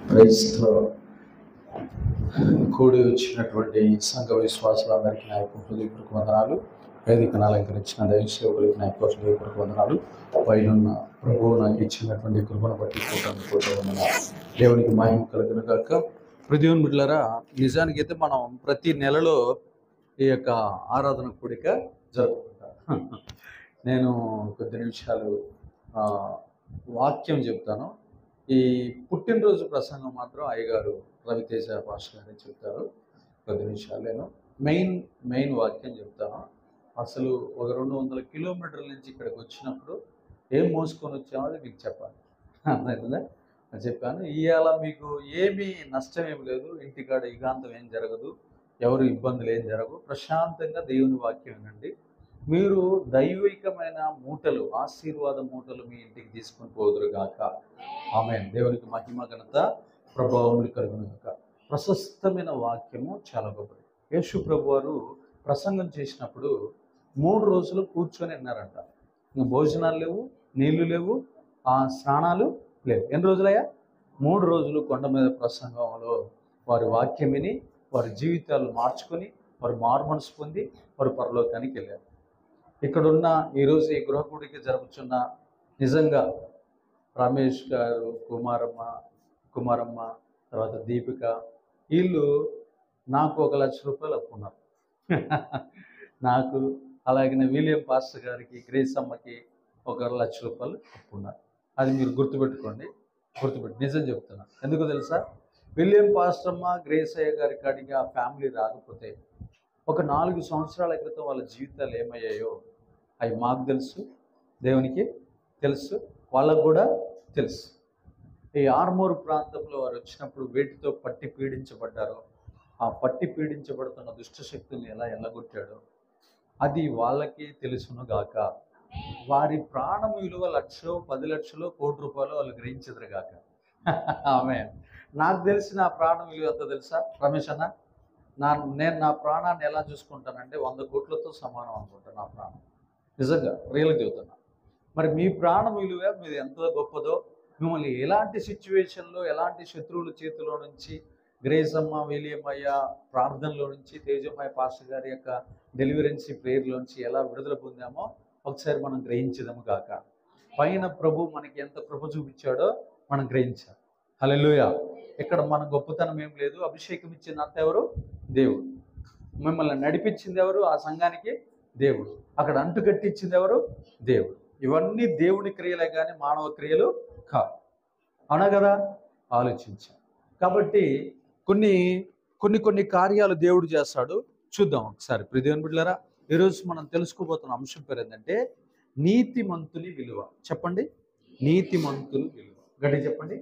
క్రైస్తవ కూడి వచ్చినటువంటి సంఘ విశ్వాసులందరికీ నా యొక్క హృదయపూర్వక వందనాలు. వేదికను అలంకరించిన దైవ సేవకులకి నా యొక్క హృదయపూర్వక వందనాలు. పైనున్న ప్రభువు నాకు ఇచ్చినటువంటి కృపను బట్టి కోటాను వందనాలు. దేవునికి మహిమ కలుగును గాక. దేవుని బిడ్డలారా, నిజానికి అయితే మనం ప్రతి నెలలో ఈ యొక్క ఆరాధన కూడిక జరుపుకుంటాం. నేను కొద్ది నిమిషాలు వాక్యం చెప్తాను. ఈ పుట్టినరోజు ప్రసంగం మాత్రం అయ్యగారు రవితేజ పాస్టర్ గారు చెప్తారు. కొద్ది నిమిషాలు నేను మెయిన్ వాక్యం చెప్తాను. అసలు ఒక 200 కిలోమీటర్ల నుంచి ఇక్కడికి వచ్చినప్పుడు ఏం మోసుకొని వచ్చామో అది మీకు చెప్పాలి. అర్థమవుతుందా? చెప్పాను. ఇవాళ మీకు ఏమీ నష్టం ఏమి లేదు, ఇంటికాడ యుగాంతం ఏం జరగదు, ఎవరు ఇబ్బందులు ఏం జరగవు. ప్రశాంతంగా దేవుని వాక్యం వినండి. మీరు దైవికమైన మూటలు, ఆశీర్వాద మూటలు మీ ఇంటికి తీసుకొని పోదురు గాక. ఆమేన్. దేవునికి మహిమ ఘనత ప్రభావములు కలుగును గాక. ప్రశస్తమైన వాక్యము చాలా గొప్పది. యేసు ప్రభు వారు ప్రసంగం చేసినప్పుడు 3 రోజులు కూర్చొని విన్నారంట. ఇంకా భోజనాలు లేవు, నీళ్లు లేవు, స్నానాలు లేవు. ఎన్ని రోజులయ్యా? 3 రోజులు కొండ మీద ప్రసంగంలో వారి వాక్యం విని వారి జీవితాలు మార్చుకొని వారు మారుమనసు పొంది వారు పరలోకానికి వెళ్ళారు. ఇక్కడున్న ఈరోజు ఈ గృహకూడికి జరుగుతున్న నిజంగా రమేష్ గారు, కుమారమ్మ, తర్వాత దీపిక, వీళ్ళు నాకు 1 లక్ష రూపాయలు అప్పున్నారు. నాకు అలాగే విలియం పాస్టర్ గారికి, గ్రేస్ అమ్మకి 1 లక్ష రూపాయలు అప్పున్నారు. అది మీరు గుర్తుపెట్టుకోండి. నిజం చెప్తున్నా. ఎందుకు తెలుసా? విలియం పాస్టర్ అమ్మ, గ్రేస్ అయ్య గారి కాడికి ఆ ఫ్యామిలీ రాకపోతే ఒక 4 సంవత్సరాల క్రితం వాళ్ళ జీవితాలు ఏమయ్యాయో అవి మాకు తెలుసు, దేవునికి తెలుసు, వాళ్ళకు కూడా తెలుసు. ఈ ఆర్మూరు ప్రాంతంలో వారు వచ్చినప్పుడు వేటితో పట్టి పీడించబడ్డారో, ఆ పట్టి పీడించబడుతున్న దుష్టశక్తుల్ని ఎలా ఎల్లగొట్టాడో అది వాళ్ళకి తెలుసును గాక. వారి ప్రాణం విలువ 1,00,000, 10 లక్షలు, కోటి రూపాయలు వాళ్ళు గ్రహించదురు గాక. ఆమె నాకు తెలిసిన ఆ ప్రాణం విలువ ఎంత తెలుసా రమేష్ అన్న? నేను నా ప్రాణాన్ని ఎలా చూసుకుంటానంటే 100 కోట్లతో సమానం అనుకుంటాను నా ప్రాణం. నిజంగా రియల్గా చెబుతున్నా. మరి మీ ప్రాణం విలువ మీది ఎంత గొప్పదో, మిమ్మల్ని ఎలాంటి సిచ్యువేషన్లో, ఎలాంటి శత్రువుల చేతిలో నుంచి, గ్రేసమ్మ, విలియమయ్య ప్రార్థనలో నుంచి, తేజమయ్య పాస్టర్ గారి యొక్క డెలివరెన్సీ ప్రేయర్లోంచి ఎలా విడుదల పొందామో ఒకసారి మనం గ్రహించదాము కాక. పైన ప్రభు మనకి ఎంత కృప చూపించాడో మనం గ్రహించాలి. హల్లెలూయా. ఇక్కడ మన గొప్పతనం ఏం లేదు. అభిషేకం ఇచ్చింది అంత ఎవరు? దేవుడు. మిమ్మల్ని నడిపించింది ఎవరు? ఆ సంఘానికి దేవుడు. అక్కడ అంటు కట్టించింది ఎవరు? దేవుడు. ఇవన్నీ దేవుని క్రియలే కానీ మానవ క్రియలు కాదు. అవునా కదా? ఆలోచించాం. కాబట్టి కొన్ని కార్యాలు దేవుడు చేస్తాడు. చూద్దాం ఒకసారి. దేవుని బిడ్డలారా, ఈరోజు మనం తెలుసుకోబోతున్న అంశం పేరు ఏంటంటే నీతిమంతుని విలువ. చెప్పండి, నీతిమంతుని విలువ. గట్టి చెప్పండి,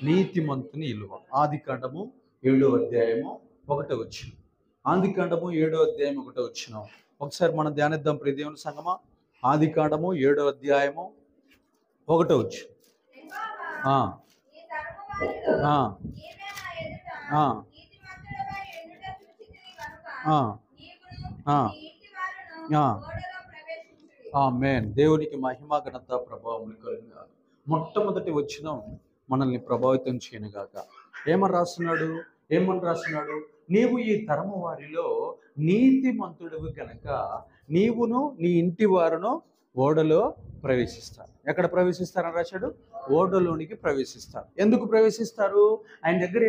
నీతిమంతుని విలువ. ఆదికాండము 7వ అధ్యాయము 1వ వచనం. ఆదికాండము 7వ అధ్యాయం 1వ వచనం ఒకసారి మనం ధ్యానిద్దాం. దేవుని సంగమా, ఆదికాండము 7వ అధ్యాయము 1వ వచనం. ఆమేన్. దేవునికి మహిమ ఘనత ప్రభావం కలుగును. మొట్టమొదటి వచనం మనల్ని ప్రభావితం చేయనుగాక. ఏమని రాస్తున్నాడు? నీవు ఈ తరము వారిలో నీతిమంతుడివి కనుక నీవును నీ ఇంటి వారును ఓడలో ప్రవేశిస్తారు. ఎక్కడ ప్రవేశిస్తారని రాశాడు? ఓడలోనికి ప్రవేశిస్తారు. ఎందుకు ప్రవేశిస్తారు? ఆయన దగ్గర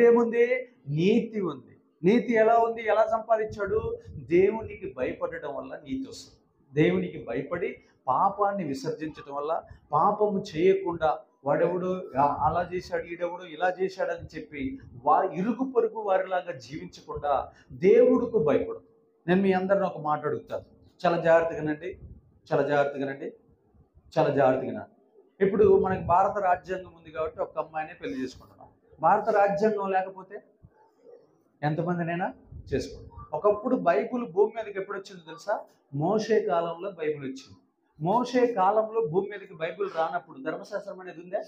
ఏముంది? నీతి ఉంది. నీతి ఎలా ఉంది? ఎలా సంపాదించాడు? దేవునికి భయపడటం వల్ల నీతి వస్తుంది. దేవునికి భయపడి పాపాన్ని విసర్జించడం వల్ల, పాపము చేయకుండా వాడెవడు అలా చేశాడు, ఈడెవడు ఇలా చేశాడని చెప్పి ఇరుగు పొరుగు వారిలాగా జీవించకుండా దేవుడికి భయపడదు. నేను మీ అందరిని ఒక మాట అడుగుతాను. చాలా జాగ్రత్తగానండి. ఇప్పుడు మనకి భారత రాజ్యాంగం ఉంది కాబట్టి ఒక అమ్మాయినే పెళ్లి చేసుకుంటున్నాం. భారత రాజ్యాంగం లేకపోతే ఎంతమందినైనా చేసుకోండి. ఒకప్పుడు బైబిల్ భూమి మీదకి ఎప్పుడు వచ్చిందో తెలుసా? మోషే కాలంలో బైబిల్ వచ్చింది. మోషే కాలంలో భూమి మీదకి బైబిల్ రానప్పుడు ధర్మశాస్త్రం అనేది ఉందే?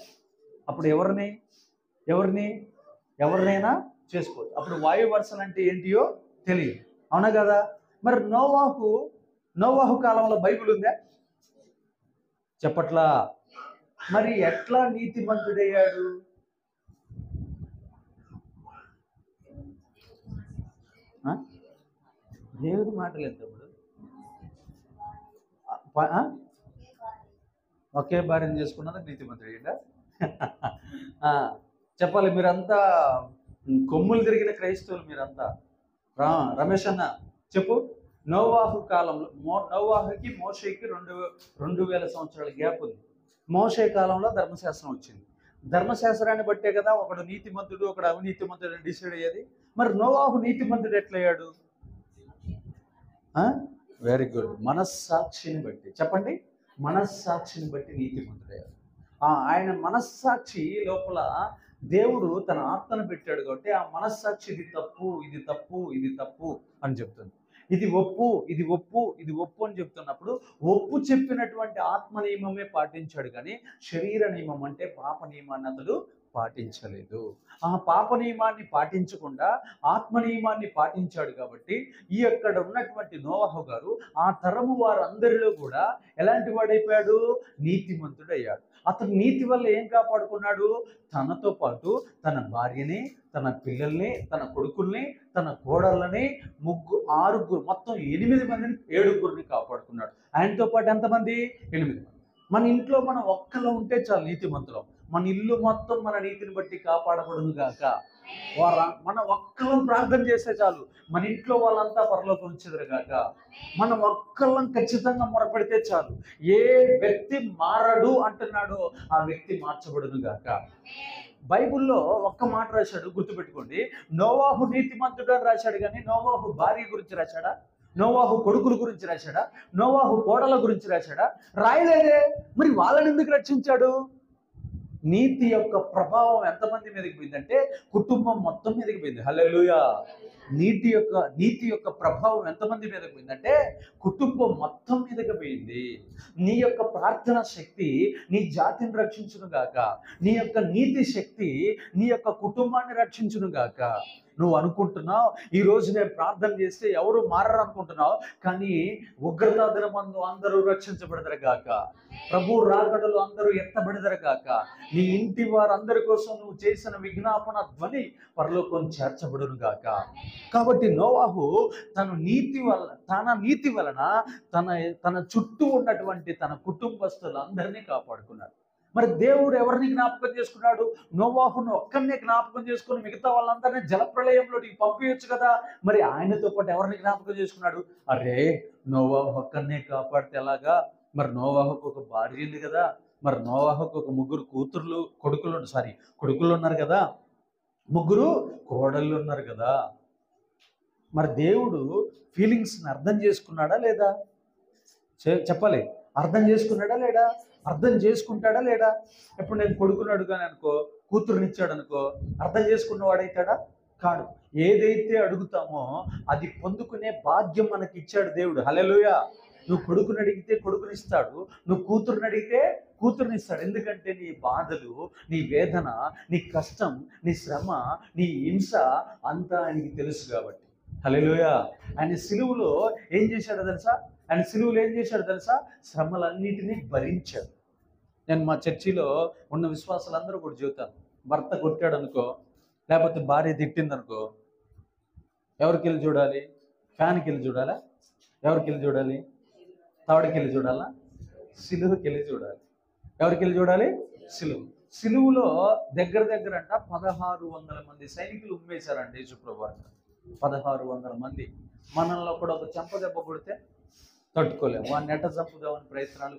అప్పుడు ఎవరినైనా చేసుకోవచ్చు. అప్పుడు వాయు వరుసలు అంటే ఏంటియో తెలియదు. అవునా కదా? మరి నోవాహు కాలంలో బైబిల్ ఉందా? చెప్పట్లా. మరి ఎట్లా నీతిమంతుడయ్యాడు? దేవుడి మాటలు తమ్ముడు. ఒకే భార్యను చేసుకున్నది నీతిమంతుడు. చెప్పాలి మీరంతా కొమ్ములు తిరిగిన క్రైస్తవులు మీరంతా. రమేష్ అన్న చెప్పు. నోవాహు కాలంలో నోవాహుకి మోషేకి 2000 సంవత్సరాల గ్యాప్ ఉంది. మోషే కాలంలో ధర్మశాస్త్రం వచ్చింది. ధర్మశాస్త్రాన్ని బట్టే కదా ఒకడు నీతిమంతుడు ఒకడు అవినీతిమంతుడు అని డిసైడ్ అయ్యేది. మరి నోవాహు నీతిమంతుడు ఎట్లయ్యాడు? Very good. మనస్సాక్షిని బట్టి చెప్పండి. మనస్సాక్షిని బట్టి నీతిమంతుడయ్యాడు. ఆయన మనస్సాక్షి లోపల దేవుడు తన ఆత్మను పెట్టాడు కాబట్టి ఆ మనస్సాక్షి ఇది తప్పు ఇది తప్పు ఇది తప్పు అని చెప్తుంది. ఇది ఒప్పు ఇది ఒప్పు ఇది ఒప్పు అని చెప్తున్నప్పుడు ఒప్పు చెప్పినటువంటి ఆత్మ నియమమే పాటించాడు, కానీ శరీర నియమం అంటే పాప నియమాన్ని అతడు పాటించలేదు. ఆ పాప నియమాన్ని పాటించకుండా ఆత్మ నియమాన్ని పాటించాడు కాబట్టి ఈ అక్కడ ఉన్నటువంటి నోవహు గారు ఆ తరము వారందరిలో కూడా ఎలాంటి వాడైపోయాడు? నీతిమంతుడయ్యాడు. అతను నీతి వల్ల ఏం కాపాడుకున్నాడు? తనతో పాటు తన భార్యని, తన పిల్లల్ని, తన కొడుకుల్ని, తన కోడళ్ళని, 6 మొత్తం 8 మందిని 7 కాపాడుకున్నాడు. ఆయనతో పాటు ఎంతమంది? 8 మంది. మన ఇంట్లో మనం ఒక్కలో ఉంటే చాలు నీతిమంతులం. మన ఇల్లు మొత్తం మన నీతిని బట్టి కాపాడబడును గాక. మన ఒక్కలం ప్రార్థన చేస్తే చాలు మన ఇంట్లో వాళ్ళంతా పరలోకం వచ్చేదరు గాక. మనం ఒక్కళ్ళం ఖచ్చితంగా మొరపెడితే చాలు. ఏ వ్యక్తి మారడు అంటున్నాడో ఆ వ్యక్తి మార్చబడును గాక. బైబిల్లో ఒక్క మాట రాశాడు, గుర్తుపెట్టుకోండి. నోవాహు నీతిమంతుడు అని రాశాడు, కానీ నోవాహు భార్య గురించి రాశాడా? నోవాహు కొడుకుల గురించి రాశాడా? నోవాహు కోడల గురించి రాశాడా? రాయలేదే. మరి వాళ్ళని ఎందుకు రక్షించాడు? నీతి యొక్క ప్రభావం ఎంతమంది మీదకి పోయిందంటే కుటుంబం మొత్తం మీదకి పోయింది. హల్లెలూయా. నీతి యొక్క ప్రభావం ఎంతమంది మీదకి పోయిందంటే కుటుంబం మొత్తం మీదకి పోయింది. నీ యొక్క ప్రార్థన శక్తి నీ జాతిని రక్షించును గాక. నీ యొక్క నీతి శక్తి నీ యొక్క కుటుంబాన్ని రక్షించును గాక. నువ్వు అనుకుంటున్నావు ఈరోజు నేను ప్రార్థన చేస్తే ఎవరు మారరు అనుకుంటున్నావు, కానీ ఉగ్రతా దినమందు అందరూ రక్షించబడదరు గాక. ప్రభు రాకడలు అందరూ ఎత్తబడదరు గాక. నీ ఇంటి వారందరి కోసం నువ్వు చేసిన విజ్ఞాపన ధ్వని పరలోకం చేర్చబడును గాక. కాబట్టి నోవాహు తన నీతి వలన తన చుట్టూ ఉన్నటువంటి తన కుటుంబస్తులందరినీ కాపాడుకున్నాడు. మరి దేవుడు ఎవరిని జ్ఞాపకం చేసుకున్నాడు? నోవాహును ఒక్కరినే జ్ఞాపకం చేసుకుని మిగతా వాళ్ళందరినీ జలప్రళయంలోకి పంపించచ్చు కదా. మరి ఆయనతో పాటు ఎవరిని జ్ఞాపకం చేసుకున్నాడు? అరే నోవాహు ఒక్కరినే కాపాడితే ఎలాగా? మరి నోవాహుకు ఒక భార్య ఉంది కదా, మరి నోవాహుకు ఒక 3 కొడుకులు ఉన్నారు కదా, 3 కోడళ్ళు ఉన్నారు కదా. మరి దేవుడు ఫీలింగ్స్ని అర్థం చేసుకున్నాడా లేదా? చెప్పాలి. అర్థం చేసుకున్నాడా లేడా? అర్థం చేసుకుంటాడా లేడా? ఇప్పుడు నేను కొడుకుని అడుగాను అనుకో, కూతురునిచ్చాడు అనుకో, అర్థం చేసుకున్నవాడైతాడా? కాడు. ఏదైతే అడుగుతామో అది పొందుకునే భాగ్యం మనకి ఇచ్చాడు దేవుడు. హల్లెలూయా. నువ్వు కొడుకుని అడిగితే కొడుకునిస్తాడు, నువ్వు కూతురుని అడిగితే కూతురునిస్తాడు. ఎందుకంటే నీ బాధలు, నీ వేదన, నీ కష్టం, నీ శ్రమ, నీ హింస అంతా ఆయనకి తెలుసు కాబట్టి. హల్లెలూయా. ఆయన సిలువలో ఏం చేశాడో తెలుసా? శ్రమలన్నిటినీ భరించాడు. నేను మా చర్చిలో ఉన్న విశ్వాసాలందరూ కూడా చెబుతాను. భర్త కొట్టాడు అనుకో, లేకపోతే భార్య తిట్టిందనుకో, ఎవరికి వెళ్ళి చూడాలి? ఫ్యాన్కి వెళ్ళి చూడాలా? ఎవరికి వెళ్ళి చూడాలి? తావడికి వెళ్ళి చూడాలా? సిలువుకి వెళ్ళి చూడాలి. ఎవరికి వెళ్ళి చూడాలి? సిలువులో దగ్గర అంట 1600 మంది సైనికులు ఉమ్మేశారండి యేసుప్రభు. 1600 మంది. మనల్లో కూడా ఒక చెంప దెబ్బ కొడితే తట్టుకోలేము. వాడిని ఎట్ట చంపుదామని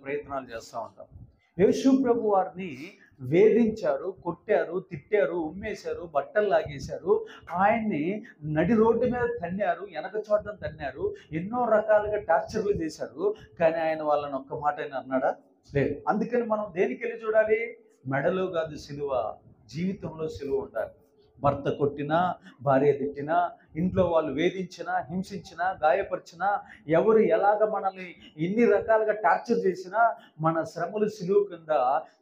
ప్రయత్నాలు చేస్తూ ఉంటాం. యేసు ప్రభు వారిని వేధించారు, కొట్టారు, తిట్టారు, ఉమ్మేశారు, బట్టలు లాగేశారు, ఆయన్ని నడి రోడ్డు మీద తన్నారు, వెనక చోటను తన్నారు, ఎన్నో రకాలుగా టార్చర్లు చేశారు. కానీ ఆయన వాళ్ళని ఒక్క మాట అయినా అన్నాడా? లేదు. అందుకని మనం దేనికి వెళ్ళి చూడాలి? మెడలో కాదు సిలువ, జీవితంలో సిలువ ఉండాలి. భర్త కొట్టినా, భార్య తిట్టినా, ఇంట్లో వాళ్ళు వేధించినా, హింసించినా, గాయపరిచినా, ఎవరు ఎలాగ మనల్ని ఎన్ని రకాలుగా టార్చర్ చేసినా మన శ్రమలు సిలువ కింద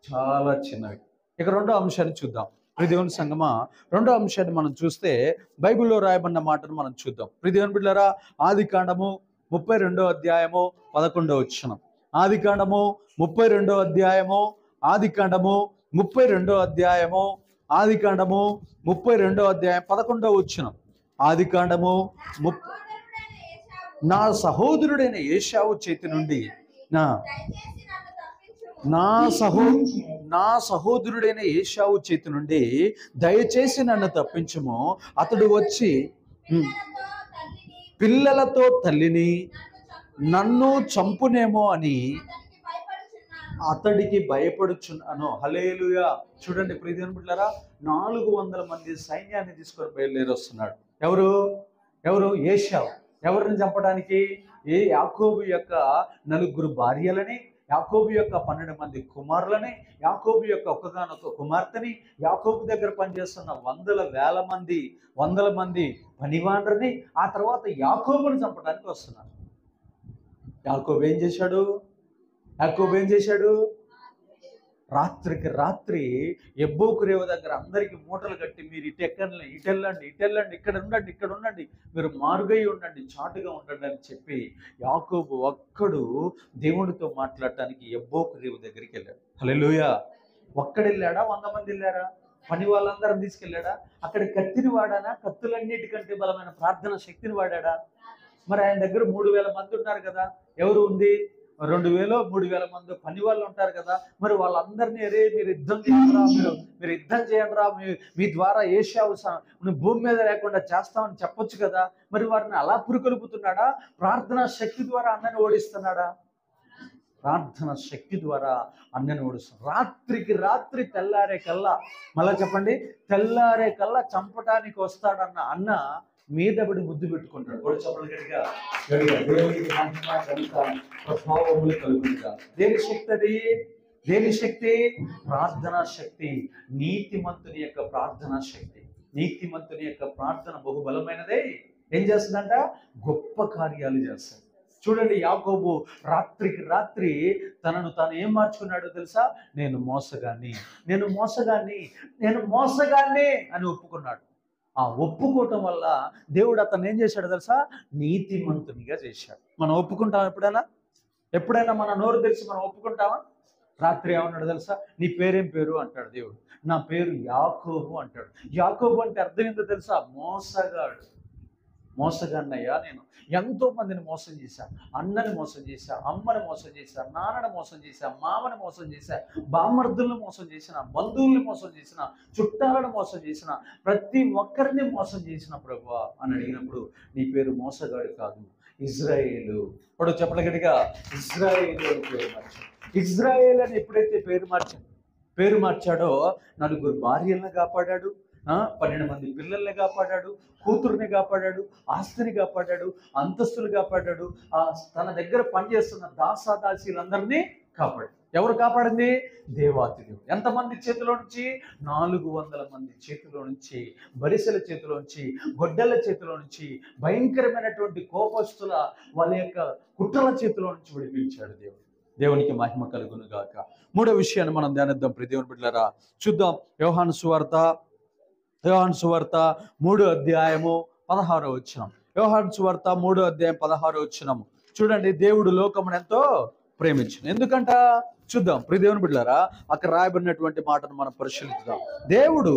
చాలా చిన్నవి. ఇక 2వ అంశాన్ని చూద్దాం. ప్రియదేవుని సంగమా, 2వ అంశాన్ని మనం చూస్తే బైబిల్లో రాయబడిన మాటను మనం చూద్దాం. ప్రియదేవుని బిడ్డలారా, ఆదికాండము 32వ అధ్యాయము 11వ వచనం. ఆదికాండము 32వ అధ్యాయము 11వ వచనం. ఆదికాండము నా సహోదరుడైన ఏశావు చేతి నుండి నా నా సహో నా సహోదరుడైన ఏశావు చేతి నుండి దయచేసి నన్ను తప్పించుము. అతడు వచ్చి పిల్లలతో తల్లిని నన్ను చంపునేమో అని అతడికి భయపడుచున్నాను. హల్లెలూయా. చూడండి ప్రియదేవుని బిడ్డలారా, 400 మంది సైన్యాన్ని తీసుకొని బయలుదేరి వస్తున్నాడు. ఎవరు ఏశావు. ఎవరిని చంపడానికి? యాకోబు యొక్క 4 భార్యలని, యాకోబు యొక్క 12 మంది కుమారులని, యాకోబు యొక్క ఒక్కగానొక్క కుమార్తెని, యాకోబు దగ్గర పనిచేస్తున్న వందల మంది పనివాండ్రని, ఆ తర్వాత యాకోబుని చంపడానికి వస్తున్నారు. యాకోబు ఏం చేశాడు? రాత్రికి రాత్రి ఎబ్బోకు రేవ దగ్గర అందరికీ మూటలు కట్టి, మీరు ఇటు వెళ్ళండి, ఇక్కడ ఉండండి, మీరు మారుగై ఉండండి, చాటుగా ఉండండి అని చెప్పి యాకోబు ఒక్కడు దేవుడితో మాట్లాడటానికి ఎబ్బోకు రేవ దగ్గరికి వెళ్ళాడు. హల్లెలూయా. ఒక్కడెళ్ళాడా? 100 మంది వెళ్ళారా? పని వాళ్ళందరం తీసుకెళ్ళాడా? అక్కడ కత్తిని వాడానా? కత్తులన్నిటికంటే బలమైన ప్రార్థన శక్తిని వాడా? మరి ఆయన దగ్గర 3000 మంది ఉన్నారు కదా. ఎవరు ఉంది? 2000 3000 మంది పని వాళ్ళు ఉంటారు కదా. మరి వాళ్ళందరినీ మీరు యుద్ధం చేయండి రా, మీ ద్వారా ఏశావు భూమి మీద లేకుండా చేస్తామని చెప్పొచ్చు కదా. మరి వారిని అలా పురుకొలుపుతున్నాడా? ప్రార్థనా శక్తి ద్వారా అన్నని ఓడిస్తున్నాడా? ప్రార్థన శక్తి ద్వారా అన్నని ఓడిస్తున్నాడు. రాత్రికి రాత్రి తెల్లారే కల్లా, మళ్ళా చెప్పండి, తెల్లారే కల్లా చంపటానికి వస్తాడన్న అన్న మీద పడి ముద్దు పెట్టుకుంటాడు. కూడా చెప్పలు గట్టిగా ప్రభావములు కలుగుతుందా. దేని శక్తి అది? దేని శక్తి? ప్రార్థనా శక్తి. నీతిమంతుని యొక్క ప్రార్థనా శక్తి. నీతిమంతుని యొక్క ప్రార్థన బహుబలమైనదే. ఏం చేస్తుందంట? గొప్ప కార్యాలు చేస్తాడు. చూడండి, యాకోబు రాత్రికి రాత్రి తనను తాను ఏం మార్చుకున్నాడో తెలుసా? నేను మోసగాన్ని అని ఒప్పుకున్నాడు. ఆ ఒప్పుకోవటం వల్ల దేవుడు అతను ఏం చేశాడు తెలుసా? నీతిమంతునిగా చేశాడు. మనం ఒప్పుకుంటాం ఎప్పుడైనా మన నోరు తెరిచి మనం ఒప్పుకుంటామా? రాత్రి ఏమన్నాడు తెలుసా? నీ పేరేం పేరు అంటాడు దేవుడు. నా పేరు యాకోబు అంటాడు. యాకోబు అంటే అర్థం ఏంటో తెలుసా? మోసగాన్నయ్యా. నేను ఎంతో మందిని మోసం చేశా. అన్నని మోసం చేశా, అమ్మని మోసం చేశా, నాన్నని మోసం చేశా, మామని మోసం చేశా, బామ్మర్దుల్ని మోసం చేసిన, బంధువుల్ని మోసం చేసిన, చుట్టాలను మోసం చేసిన, ప్రతి ఒక్కరిని మోసం చేసిన ప్రభువా అని అడిగినప్పుడు నీ పేరు మోసగాడు కాదు, ఇజ్రాయేలు. ఇప్పుడు చెప్పగలిగా ఇజ్రాయేలు అని పేరు మార్చాడు. ఇజ్రాయేల్ అని ఎప్పుడైతే పేరు మార్చాడో 4 భార్యలను కాపాడాడు, 12 మంది పిల్లల్ని కాపాడాడు, కూతుర్ని కాపాడాడు, ఆస్తిని కాపాడాడు, అంతస్తులు కాపాడాడు, తన దగ్గర పనిచేస్తున్న దాసాదాసీలందరినీ కాపాడాడు. ఎవరు కాపాడింది? దేవాతి దేవుడు. ఎంతమంది చేతిలో నుంచి? 400 మంది చేతిలో నుంచి, బరిసెల చేతిలో నుంచి, గొడ్డల చేతిలో నుంచి, భయంకరమైనటువంటి కోపస్తుల వాళ్ళ యొక్క కుట్రల చేతిలో నుంచి విడిపించాడు దేవుడు. దేవునికి మహిమ కలుగును గాక. 3వ విషయాన్ని మనం ధ్యానిద్దాం. ప్రియ దేవుని బిడ్డలారా, చూద్దాం. యోహాను సువార్త 3వ అధ్యాయము 16వ వచనం. యోహాను సువార్త 3వ అధ్యాయం 16వ వచనం. చూడండి, దేవుడు లోకమును ఎంతో ప్రేమించును. ఎందుకంట చూద్దాం. ప్రియ దేవుని బిడ్డలారా, అక్కడ రాయబడినటువంటి మాటను మనం పరిశీలిద్దాం. దేవుడు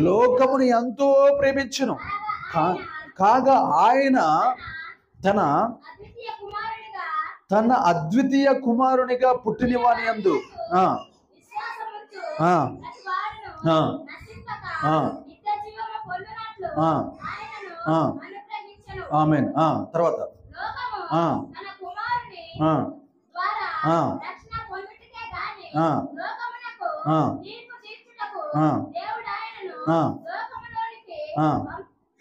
లోకమును ఎంతో ప్రేమించును, కాగా ఆయన తన అద్వితీయ కుమారునిగా పుట్టిన వాని యందు ఆమేన్. తర్వాత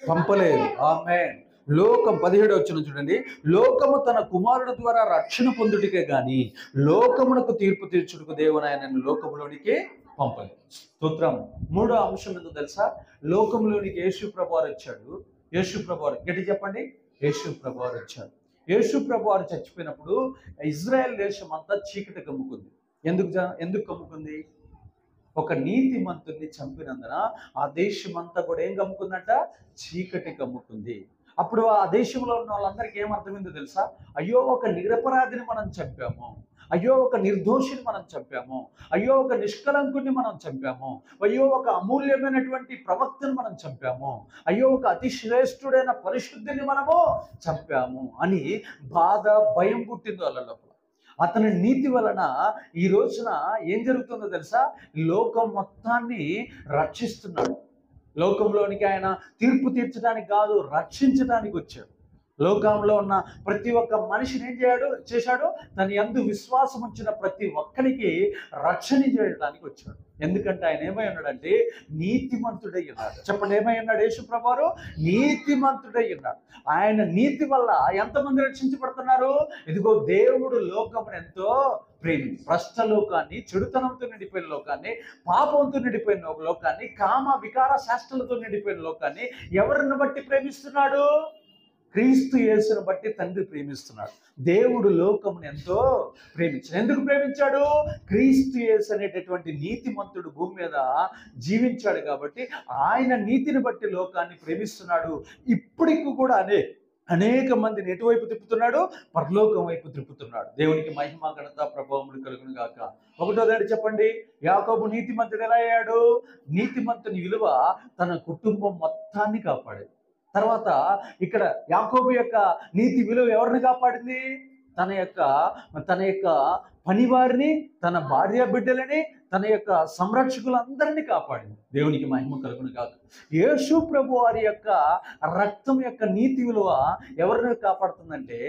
పంపలేదు. ఆమేన్. లోకం 17వ వచనం చూడండి. లోకము తన కుమారుడు ద్వారా రక్షణ పొందుటికే గాని లోకమునకు తీర్పు తీర్చుటకు దేవుడు ఆయనను లోకములోనికి పంపలేదు. స్తోత్రం. 3వ అంశం ఎందుకు తెలుసా? లోకంలోనికి యేసు ప్రభువారు వచ్చాడు. గట్టి చెప్పండి. యేసు ప్రభువారు వచ్చాడు. యేసు ప్రభువారు చచ్చిపోయినప్పుడు ఇజ్రాయెల్ దేశం అంతా చీకటి కమ్ముకుంది. ఎందుకు కమ్ముకుంది? ఒక నీతిమంతుడిని చంపినందున ఆ దేశం అంతా కూడా ఏం కమ్ముకుందంట? చీకటి కమ్ముకుంది. అప్పుడు ఆ దేశంలో ఉన్న వాళ్ళందరికీ ఏమర్థమైందో తెలుసా? అయ్యో, ఒక నిరపరాధిని మనం చంపాము, అయ్యో ఒక నిర్దోషిని మనం చంపాము, అయ్యో ఒక నిష్కలంకుని మనం చంపాము, అయ్యో ఒక అమూల్యమైనటువంటి ప్రవక్తను మనం చంపాము, అయ్యో ఒక అతి శ్రేష్ఠుడైన పరిశుద్ధిని మనము చంపాము అని బాధ, భయం పుట్టింది వాళ్ళ లోపల. అతని నీతి వలన ఈ రోజున ఏం జరుగుతుందో తెలుసా? లోకం మొత్తాన్ని రక్షిస్తున్నాడు. లోకంలోనికి ఆయన తీర్పు తీర్చడానికి కాదు, రక్షించడానికి వచ్చాడు. లోకంలో ఉన్న ప్రతి ఒక్క మనిషిని ఏం చేశాడు? తన యందు విశ్వాసం ఉంచిన ప్రతి ఒక్కరికి రక్షణ చేయడానికి వచ్చాడు. ఎందుకంటే ఆయన ఏమై ఉన్నాడంటే నీతిమంతుడై ఉన్నాడు. చెప్పండి, ఏమై ఉన్నాడు? యేసు ప్రభువారు నీతిమంతుడై ఉన్నాడు. ఆయన నీతి వల్ల ఎంతమంది రక్షించబడుతున్నారు? ఇదిగో దేవుడు లోకమును ఎంతో భ్రష్ట లోకాన్ని, చెడుతనంతో నిండిపోయిన లోకాన్ని, పాపంతో నిండిపోయిన లోకాన్ని, కామ వికార శాస్త్రాలతో నిండిపోయిన లోకాన్ని ఎవరిని బట్టి ప్రేమిస్తున్నాడు? క్రీస్తు యేసును బట్టి తండ్రి ప్రేమిస్తున్నాడు. దేవుడు లోకమును ఎంతో ప్రేమించాడు. ఎందుకు ప్రేమించాడు? క్రీస్తు యేసు అనేటటువంటి నీతిమంతుడు భూమి మీద జీవించాడు కాబట్టి ఆయన నీతిని బట్టి లోకాన్ని ప్రేమిస్తున్నాడు. ఇప్పటికి కూడా అనేక మందిని ఎటువైపు తిప్పుతున్నాడు? పరలోకం వైపు తిప్పుతున్నాడు. దేవునికి మహిమ, ఘనత, ప్రభావములు కలుగును గాక. ఒకటోదాడు చెప్పండి, యాకోబు నీతిమంతుడు ఎలా అయ్యాడు? నీతిమంతుని విలువ తన కుటుంబం మొత్తాన్ని కాపాడేది. తర్వాత ఇక్కడ యాకోబు యొక్క నీతి విలువ ఎవరిని కాపాడింది? తన యొక్క పనివారిని, తన భార్య బిడ్డలని, తన యొక్క సంరక్షకులందరినీ కాపాడింది. దేవునికి మహిమ కలుగును కాదు. యేసు ప్రభు వారి యొక్క రక్తం యొక్క నీతి విలువ ఎవరిని కాపాడుతుందంటే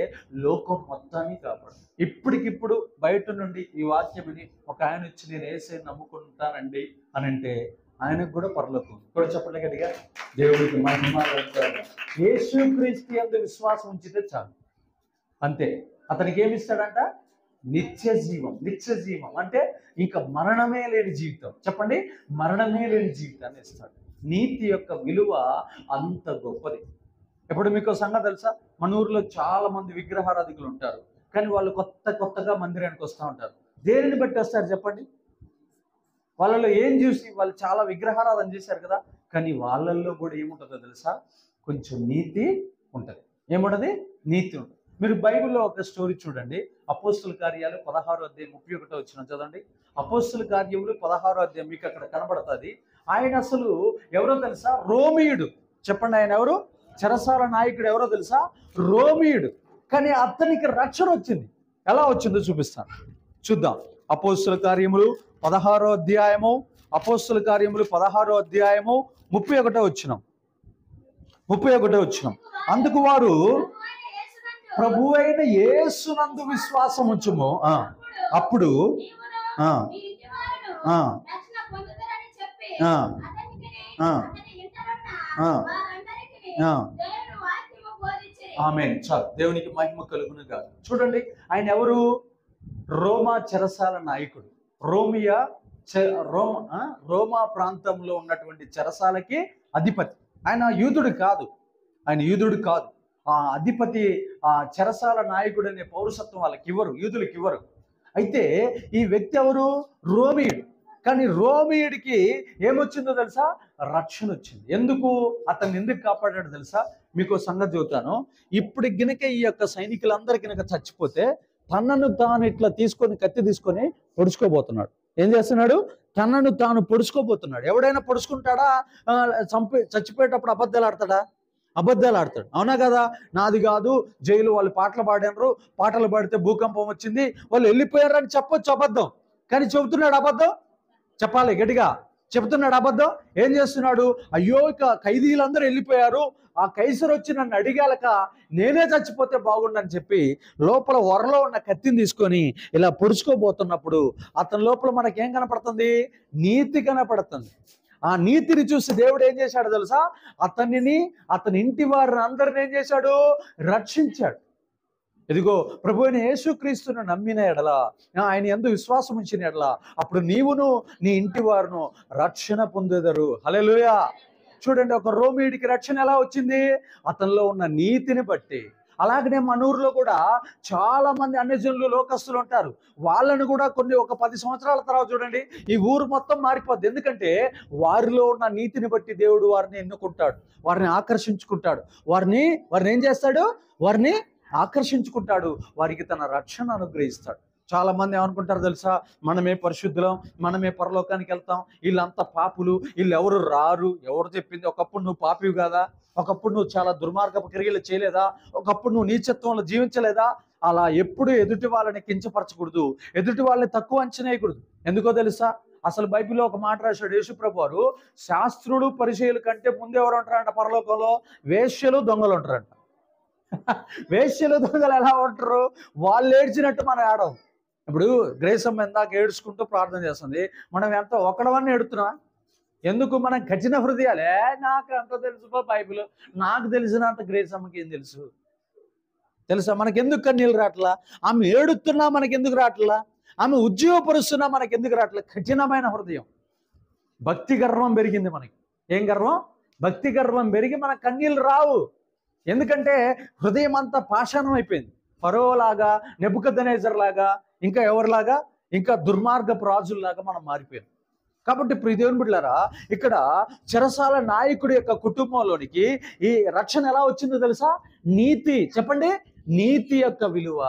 లోకం మొత్తాన్ని కాపాడుతుంది. ఇప్పటికిప్పుడు బయట నుండి ఈ వాక్యమని ఒక ఆయన వచ్చి నేను యేసుని నమ్ముకుంటానండి అని అంటే ఆయనకు కూడా పరలోకం కూడా. చెప్పండి గట్టిగా, దేవుడికి మహిమ. యేసుక్రీస్తు యందు విశ్వాసం ఉంచితే చాలు, అంతే. అతనికి ఏమి ఇస్తాడంట? నిత్య జీవం. నిత్య జీవం అంటే ఇంకా మరణమే లేని జీవితం. చెప్పండి, మరణమే లేని జీవితాన్ని ఇస్తాడు. నీతి యొక్క విలువ అంత గొప్పది. ఇప్పుడు మీకు సంగతి తెలుసా? మన ఊర్లో చాలా మంది విగ్రహారాధికులు ఉంటారు, కానీ వాళ్ళు కొత్తగా మందిరానికి వస్తూ ఉంటారు. దేనిని బట్టి వస్తారు చెప్పండి? వాళ్ళలో ఏం చూసి? వాళ్ళు చాలా విగ్రహారాధన చేశారు కదా, కానీ వాళ్ళల్లో కూడా ఏముంటుందో తెలుసా? కొంచెం నీతి ఉంటుంది. ఏముంటుంది? నీతి ఉంటుంది. మీరు బైబిల్లో ఒక స్టోరీ చూడండి. అపోస్తుల కార్యాలు 16వ అధ్యాయం 31వ వచనం చదవండి. అపోస్తుల కార్యములు 16వ అధ్యాయం మీకు అక్కడ కనబడుతుంది. ఆయన అసలు ఎవరో తెలుసా? రోమియుడు. చెప్పండి, ఆయన ఎవరు? చెరసాల నాయకుడు ఎవరో తెలుసా? రోమియుడు. కానీ అతనికి రక్షణ వచ్చింది. ఎలా వచ్చిందో చూపిస్తాను, చూద్దాం. అపోస్తుల కార్యములు 16వ అధ్యాయము, అపోస్తుల కార్యములు 16వ అధ్యాయము 31వ వచనం. అందుకు వారు ప్రభువైన యేసునందు విశ్వాసం ఉంచుము, అప్పుడు ఆమేన్. చాలు, దేవునికి మహిమ కలుగును గాక. చూడండి, ఆయన ఎవరు? రోమా చెరసాల నాయకుడు. రోమా ప్రాంతంలో ఉన్నటువంటి చెరసాలకి అధిపతి. ఆయన యూదుడు కాదు. ఆ అధిపతి, ఆ చెరసాల నాయకుడు అనే పౌరసత్వం వాళ్ళకి ఇవ్వరు, యూదులకి ఇవ్వరు. అయితే ఈ వ్యక్తి ఎవరు? రోమియుడు. కానీ రోమియుడికి ఏమొచ్చిందో తెలుసా? రక్షణ వచ్చింది. ఎందుకు? అతన్ని ఎందుకు కాపాడాడు తెలుసా? మీకు సంగతి చెబుతాను. ఇప్పుడు గినక ఈ యొక్క సైనికులందరూ గినక చచ్చిపోతే తనను తాను ఇట్లా తీసుకొని, కత్తి తీసుకొని పొడుచుకోబోతున్నాడు. ఏం చేస్తున్నాడు? తనను తాను పొడుచుకోబోతున్నాడు. ఎవడైనా పొడుచుకుంటాడా? చచ్చిపోయేటప్పుడు అబద్ధాలు ఆడతాడా? అబద్ధాలు ఆడతాడు. అవునా కదా? నాది కాదు, జైలు వాళ్ళు పాటలు పాడారు, పాటలు పాడితే భూకంపం వచ్చింది, వాళ్ళు వెళ్ళిపోయారు అని చెప్పొచ్చు అబద్ధం. కానీ చెబుతున్నాడు అబద్ధం. చెప్పాలి గట్టిగా, చెబుతున్నాడు అబద్ధం. ఏం చేస్తున్నాడు? అయ్యో, ఇక ఖైదీలందరూ వెళ్ళిపోయారు, ఆ కైసర్ వచ్చి నన్ను అడిగాలక నేనే చచ్చిపోతే బాగుండని చెప్పి లోపల వరలో ఉన్న కత్తిని తీసుకొని ఇలా పొడుచుకోబోతున్నప్పుడు అతని లోపల మనకేం కనపడుతుంది? నీతి కనపడుతుంది. ఆ నీతిని చూసి దేవుడు ఏం చేశాడు తెలుసా? అతని ఇంటి వారిని అందరిని ఏం చేశాడు? రక్షించాడు. ఇదిగో ప్రభువైన యేసుక్రీస్తును నమ్మిన ఎడల, ఆయన యందు విశ్వాసం ఉంచిన ఎడల, అప్పుడు నీవును నీ ఇంటి వారును రక్షణ పొందెదరు. హల్లెలూయా. చూడండి, ఒక రోమియుడికి రక్షణ ఎలా వచ్చింది? అతనిలో ఉన్న నీతిని బట్టి. అలాగనే మన ఊర్లో కూడా చాలా మంది అన్యజనులు, లోకస్తులు ఉంటారు. వాళ్ళను కూడా ఒక 10 సంవత్సరాల తర్వాత చూడండి, ఈ ఊరు మొత్తం మారిపోద్ది. ఎందుకంటే వారిలో ఉన్న నీతిని బట్టి దేవుడు వారిని ఎన్నుకుంటాడు, వారిని ఆకర్షించుకుంటాడు. వారిని ఏం చేస్తాడు? వారిని ఆకర్షించుకుంటాడు, వారికి తన రక్షణ అనుగ్రహిస్తాడు. చాలా మంది ఏమనుకుంటారు తెలుసా, మనమే పరిశుద్ధులం, మనమే పరలోకానికి వెళ్తాం, వీళ్ళంతా పాపులు, వీళ్ళు ఎవరు రారు. ఎవరు చెప్పింది? ఒకప్పుడు నువ్వు పాపివి కదా, ఒకప్పుడు నువ్వు చాలా దుర్మార్గపు క్రియలు చేయలేదా, ఒకప్పుడు నువ్వు నీచత్వంలో జీవించలేదా? అలా ఎప్పుడు ఎదుటి వాళ్ళని కించపరచకూడదు, ఎదుటి వాళ్ళని తక్కువ అంచనా వేయకూడదు. ఎందుకో తెలుసా, అసలు బైబిల్లో ఒక మాట రాశాడు యేసుప్రభు వారు, శాస్త్రులు పరిచయుల కంటే ముందు ఎవరు ఉంటారంట పరలోకంలో? వేశ్యలు, దొంగలు ఉంటారంట. వేశ్యలు దొంగలు ఎలా ఉంటారు? వాళ్ళు ఏడ్చినట్టు మనం ఏడవం. ఇప్పుడు గ్రేసమ్మ ఎందాక ఏడ్చుకుంటూ ప్రార్థన చేస్తుంది, మనం ఎంత ఒకడవన్నీ ఎడుతున్నా? ఎందుకు? మనం కఠిన హృదయాలే. నాకు అంత తెలుసు బైబిల్, నాకు తెలిసినంత గ్రేసమ్మకి ఏం తెలుసు తెలుసా? మనకెందుకు కన్నీళ్ళు రాట్లా? ఆమె ఏడుతున్నా మనకెందుకు రాట్లా? ఆమె ఉద్యోగపరుస్తున్నా మనకెందుకు రాట్లా? కఠినమైన హృదయం. భక్తి గర్వం పెరిగింది మనకి. ఏం గర్వం? భక్తి గర్వం పెరిగి మన కన్నీళ్ళు రావు. ఎందుకంటే హృదయం అంతా పాషాణం అయిపోయింది. ఫరోలాగా, నెబుకద్నెజర్ లాగా, ఇంకా ఎవరిలాగా, ఇంకా దుర్మార్గపు రాజుల్లాగా మనం మారిపోయాం. కాబట్టి ప్రియ దేవుని బిడ్డలారా, ఇక్కడ చెరసాల నాయకుడి యొక్క కుటుంబంలోనికి ఈ రక్షణ ఎలా వచ్చిందో తెలుసా? నీతి. చెప్పండి, నీతి యొక్క విలువ.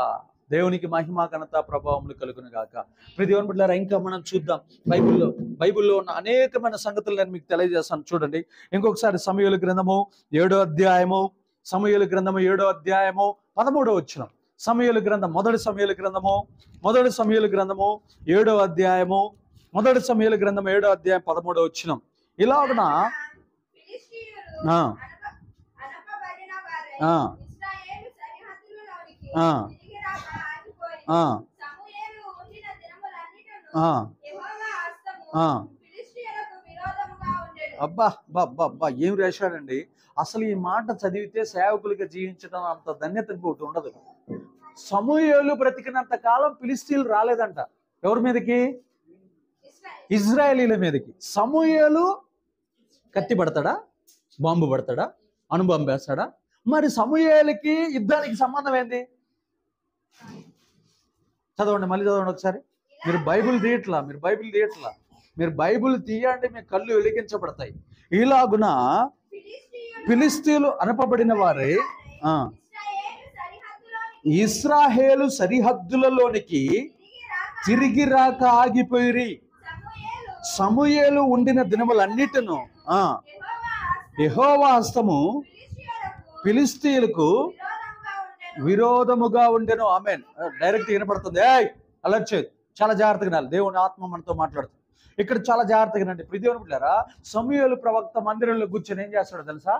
దేవునికి మహిమ, ఘనత, ప్రభావములు కలుగును గాక. ప్రియ దేవుని బిడ్డలారా, ఇంకా మనం చూద్దాం బైబిల్లో ఉన్న అనేకమైన సంగతులు నేను మీకు తెలియజేస్తాను. చూడండి ఇంకొకసారి సమూయేలు గ్రంథము 7వ అధ్యాయము, సమూయేలు గ్రంథము 7వ అధ్యాయము 13వ వచనం. సమూయేలు గ్రంథం, మొదటి సమూయేలు గ్రంథము 7వ అధ్యాయము, మొదటి సమూయేలు గ్రంథం 7వ అధ్యాయం 13వ వచనం. ఇలాగున అబ్బా అబ్బా ఏం రాశాడండి అసలు! ఈ మాట చదివితే సేవకులుగా జీవించడం అంత ధన్యత ఇంకోటి ఉండదు. సమూయేలు బ్రతికినంత కాలం ఫిలిష్తీయులు రాలేదంట. ఎవరి మీదకి? ఇజ్రాయేలీల మీదకి. సమూయేలు కత్తి పడతాడా? బాంబు పడతాడా? అణుబాంబు వేస్తాడా? మరి సమూయేలుకి యుద్ధానికి సంబంధం ఏంది? చదవండి, మళ్ళీ చదవండి ఒకసారి. మీరు బైబిల్ తీయట్లా, మీరు బైబిల్ తీయండి, మీ కళ్ళు వెలిగించబడతాయి. ఇలాగున ఫిలిష్తీయులు అనపబడిన వారే ఇశ్రాయేలు సరిహద్దులలోనికి తిరిగి రాక ఆగిపోయిరి. సమూయేలు ఉండిన దినములన్నిటిను యెహోవా హస్తము ఫిలిష్తీయులకు విరోధముగా ఉండెను. ఆమేన్. డైరెక్ట్ వినపడుతుంది. అలర్ట్ చేయదు, చాలా జాగ్రత్తగా వినాలి. దేవుని ఆత్మ మనతో మాట్లాడుతుంది. ఇక్కడ చాలా జాగ్రత్తగా వినండి. ప్రియ దేవుని బిడ్డలారా, సమూయేలు ప్రవక్త మందిరంలో కూర్చొని ఏం చేస్తాడో తెలుసా?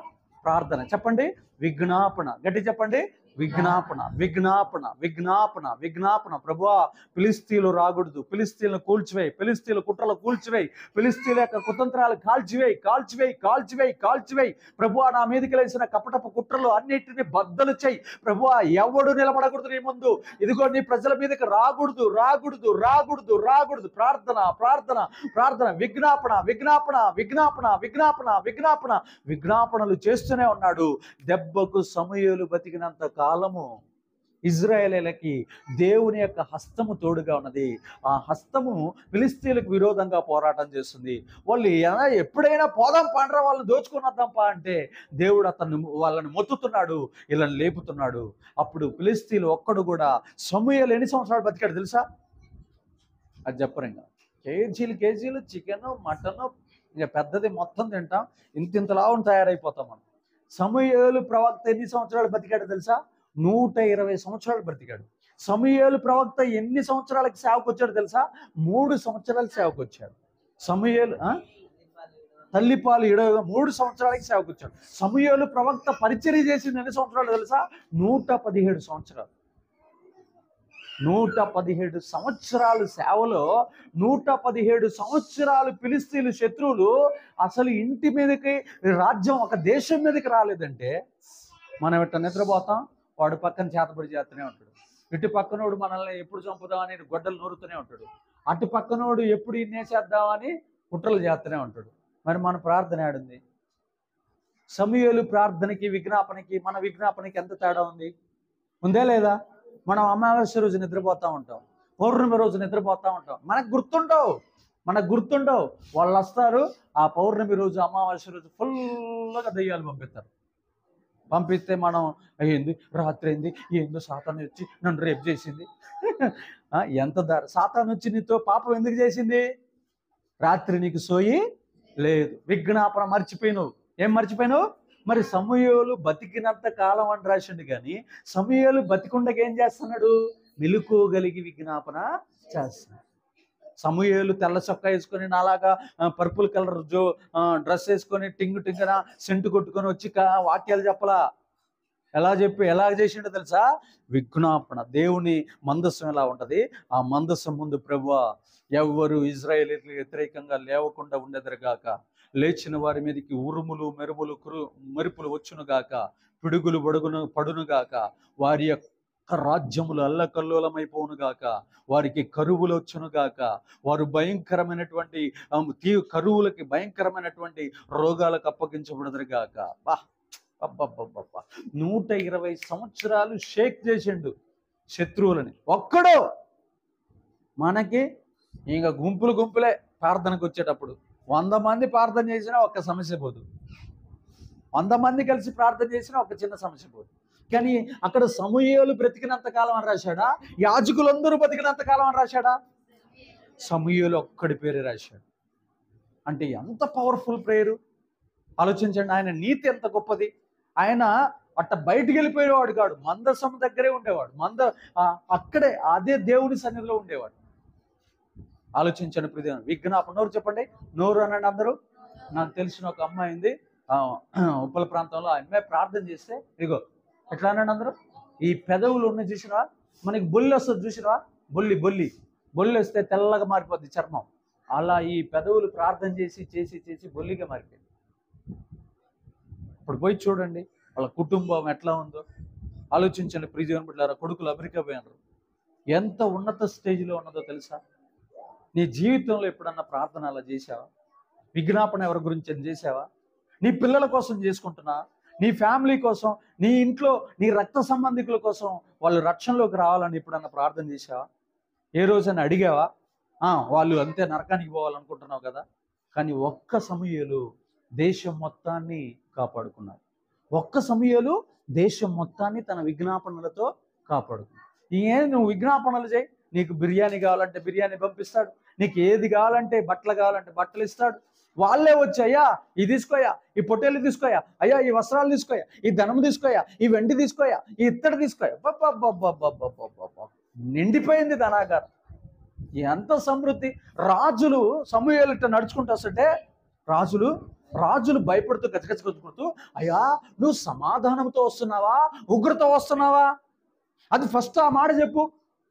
ప్రార్థన. చెప్పండి, విజ్ఞాపన. గట్టి చెప్పండి, విజ్ఞాపన, విజ్ఞాపన, విజ్ఞాపన, విజ్ఞాపన. ప్రభువా, ఫిలిష్తీయులు రాకూడదు, ఫిలిష్తీయులను కూల్చివేయి, ఫిలిష్తీయుల కుట్రలు కూల్చివేయి, ఫిలిష్తీయుల యొక్క కుతంత్రాలు కాల్చివేయి, కాల్చివేయి, కాల్చివేయి, కాల్చివేయి. ప్రభువా, నా మీదకి లేచిన కపటపు కుట్రలు అన్నిటిని బద్దలు చేయి. ప్రభువా, ఎవడు నిలబడకూడదు నీ ముందు. ఇదిగో నీ ప్రజల మీదకి రాకూడదు, రాకూడదు, రాకూడదు, రాకూడదు. ప్రార్థన, ప్రార్థన, ప్రార్థన. విజ్ఞాపన, విజ్ఞాపన, విజ్ఞాపన, విజ్ఞాపన, విజ్ఞాపన. విజ్ఞాపనలు చేస్తూనే ఉన్నాడు. దెబ్బకు సమూయేలు బతికినంత కాలము ఇజ్రాయేలీలకి దేవుని యొక్క హస్తము తోడుగా ఉన్నది. ఆ హస్తము ఫిలిష్తీయులకు విరోధంగా పోరాటం చేస్తుంది. వాళ్ళు ఎప్పుడైనా పోదాం పాండ్రా, వాళ్ళని దోచుకుని వద్దాంపా అంటే దేవుడు వాళ్ళని మొత్తుతున్నాడు, వీళ్ళని లేపుతున్నాడు. అప్పుడు ఫిలిష్తీయులు ఒక్కడు కూడా, సమూయేలు ఎన్ని సంవత్సరాలు బతికాడు తెలుసా? అది చెప్పరు. ఇంకా కేజీలు చికెను, మటను, ఇంకా పెద్దది మొత్తం తింటాం, ఇంతలా తయారైపోతాం మనం. సమూయేలు ప్రవక్త ఎన్ని సంవత్సరాలు బతికాడు తెలుసా? 120 సంవత్సరాలు బ్రతికాడు. సమూయేలు ప్రవక్త ఎన్ని సంవత్సరాలకి సేవకు వచ్చాడు తెలుసా? 3 సంవత్సరాలు సేవకు వచ్చాడు. సమూయేలు తల్లిపాలు 3 సంవత్సరాలకి సేవకు వచ్చాడు. సమూయేలు ప్రవక్త పరిచర్య చేసింది ఎన్ని సంవత్సరాలు తెలుసా? 117 సంవత్సరాలు. 117 సంవత్సరాలు సేవలో 117 సంవత్సరాలు ఫిలిష్తీయులు శత్రువులు అసలు ఇంటి మీదకి, రాజ్యం, ఒక దేశం మీదకి రాలేదంటే మనం ఇట్లా నిద్రపోతాం, వాడు పక్కన చేతబడి చేస్తూనే ఉంటాడు. ఇటు పక్కనోడు మనల్ని ఎప్పుడు చంపుదామని గొడ్డలు నూరుతూనే ఉంటాడు. అటు పక్కనోడు ఎప్పుడు ఇన్నేసేద్దామని కుట్రలు చేస్తూనే ఉంటాడు. మరి మన ప్రార్థన ఏడుంది? సమూయేలు ప్రార్థనకి, విజ్ఞాపనకి, మన విజ్ఞాపనకి ఎంత తేడా ఉంది? ఉందే లేదా? మనం అమావాస్య రోజు నిద్రపోతూ ఉంటాం, పౌర్ణమి రోజు నిద్రపోతూ ఉంటాం. మనకు గుర్తుండవు. వాళ్ళు వస్తారు, ఆ పౌర్ణమి రోజు, అమావాస్య రోజు ఫుల్గా దయ్యాలు పంపిస్తారు. పంపిస్తే మనం ఏంది రాత్రి ఏంది ఏందో సాతాను వచ్చి నన్ను రేపు చేసింది. ఎంత సాతాను వచ్చి నీతో పాపం ఎందుకు చేసింది? రాత్రి నీకు సోయి లేదు, విజ్ఞాపన మర్చిపోయినావు. ఏం మర్చిపోయినావు? మరి సమూయేలు బతికినంత కాలం అని రాసిండు, కానీ సమూయేలు బతికుండగా ఏం చేస్తున్నాడు? మెలుకోగలిగి విజ్ఞాపన చేస్తున్నాడు. సమూయేలు తెల్ల చొక్కా వేసుకొని నాలాగా పర్పుల్ కలర్ డ్రెస్ వేసుకొని టింగు టింగన సెంటు కొట్టుకొని వచ్చి వాక్యాలు చెప్పలా. ఎలా చేసిండో తెలుసా? విజ్ఞాపన. దేవుని మందస్సం ఎలా ఉంటది? ఆ మందస్సం ముందు ప్రభువా ఎవ్వరు ఇజ్రాయేలీయులకు వ్యతిరేకంగా లేవకుండా ఉండెదరుగాక, లేచిన వారి మీదకి ఉరుములు మెరుపులు వచ్చునుగాక, పిడుగులు పడునుగాక, వారి యొక్క రాజ్యములు అల్లకల్లోలమైపోనుగాక, వారికి కరువులు వచ్చునుగాక, వారు భయంకరమైనటువంటి కరువులకి భయంకరమైనటువంటి రోగాలకు అప్పగించబడదురుగాక. బా 120 సంవత్సరాలు షేక్ చేసిండు శత్రువులని. ఒక్కడో మనకి ఇంకా గుంపులే ప్రార్థనకు వచ్చేటప్పుడు 100 మంది ప్రార్థన చేసినా ఒక్క సమస్య పోదు, 100 మంది కలిసి ప్రార్థన చేసినా ఒక చిన్న సమస్య పోదు. కానీ అక్కడ సమూయేలు బ్రతికినంత కాలం అని రాశాడా? యాజకులందరూ బతికినంత కాలం అని రాశాడా? సమూయేలు ఒక్కడి పేరే రాశాడు. అంటే ఎంత పవర్ఫుల్ ప్రేయరు ఆలోచించండి. ఆయన నీతి ఎంత గొప్పది. ఆయన బయటికి వెళ్ళిపోయేవాడు కాడు, మందసం దగ్గరే ఉండేవాడు, అక్కడే అదే దేవుని సన్నిధిలో ఉండేవాడు. ఆలోచించండి ప్రియమైన విజ్ఞాపన. నోరు చెప్పండి, నోరు అనండి అందరూ. నాకు తెలిసిన ఒక అమ్మాయి ఉంది ఉప్పల ప్రాంతంలో. ఆ అమ్మాయి ప్రార్థన చేస్తే ఇగో ఎట్లా అనండి అందరూ, ఈ పెదవులు ఉన్న చూసినవా, మనకి బొల్లి వస్తుంది చూసినవా, బొల్లి వస్తే తెల్లగా మారిపోద్ది చర్మం. అలా ఈ పెదవులు ప్రార్థన చేసి బొల్లిగా మారిపోయింది. ఇప్పుడు పోయి చూడండి వాళ్ళ కుటుంబం ఎట్లా ఉందో ఆలోచించండి. ప్రియజీవన్ బిడ్డలారా, కొడుకులు అమెరికా పోయినారు. ఎంత ఉన్నత స్టేజ్లో ఉన్నదో తెలుసా? నీ జీవితంలో ఎప్పుడన్నా ప్రార్థన అలా చేసావా? విజ్ఞాపన ఎవరి గురించి చేసావా? నీ పిల్లల కోసం చేసుకుంటున్నా, నీ ఫ్యామిలీ కోసం, నీ ఇంట్లో నీ రక్త సంబంధికుల కోసం వాళ్ళు రక్షణలోకి రావాలని ఎప్పుడన్నా ప్రార్థన చేసావా? ఏ రోజైనా అడిగావా? వాళ్ళు అంతే నరకానికి పోవాలనుకుంటున్నావు కదా. కానీ ఒక్క సమూయేలు దేశం మొత్తాన్ని కాపాడుకున్నాడు. ఒక్క సమూయేలు దేశం మొత్తాన్ని తన విజ్ఞాపనలతో కాపాడుకున్నాడు. నువ్వు విజ్ఞాపనలు చేయి. నీకు బిర్యానీ కావాలంటే బిర్యానీ పంపిస్తాడు, నీకు ఏది కావాలంటే బట్టలు కావాలంటే బట్టలు ఇస్తాడు. వాళ్ళే వచ్చి అయ్యా ఇది తీసుకోయా, ఈ పొట్టేలు తీసుకోయా, అయ్యా ఈ వస్త్రాలు తీసుకోయా, ఈ ధనము తీసుకోయా, ఈ వెండి తీసుకోయా, ఈ ఇత్తడి తీసుకోయా. నిండిపోయింది ధనాగారం. ఎంత సమృద్ధి. రాజులు సమూయేలు ఇట్లా నడుచుకుంటూ వస్తుంటే రాజులు భయపడుతూ గచ్చగచ్చుకుంటూ, అయ్యా నువ్వు సమాధానంతో వస్తున్నావా, ఉగ్రత వస్తున్నావా? అది ఫస్ట్ ఆ మాట చెప్పు.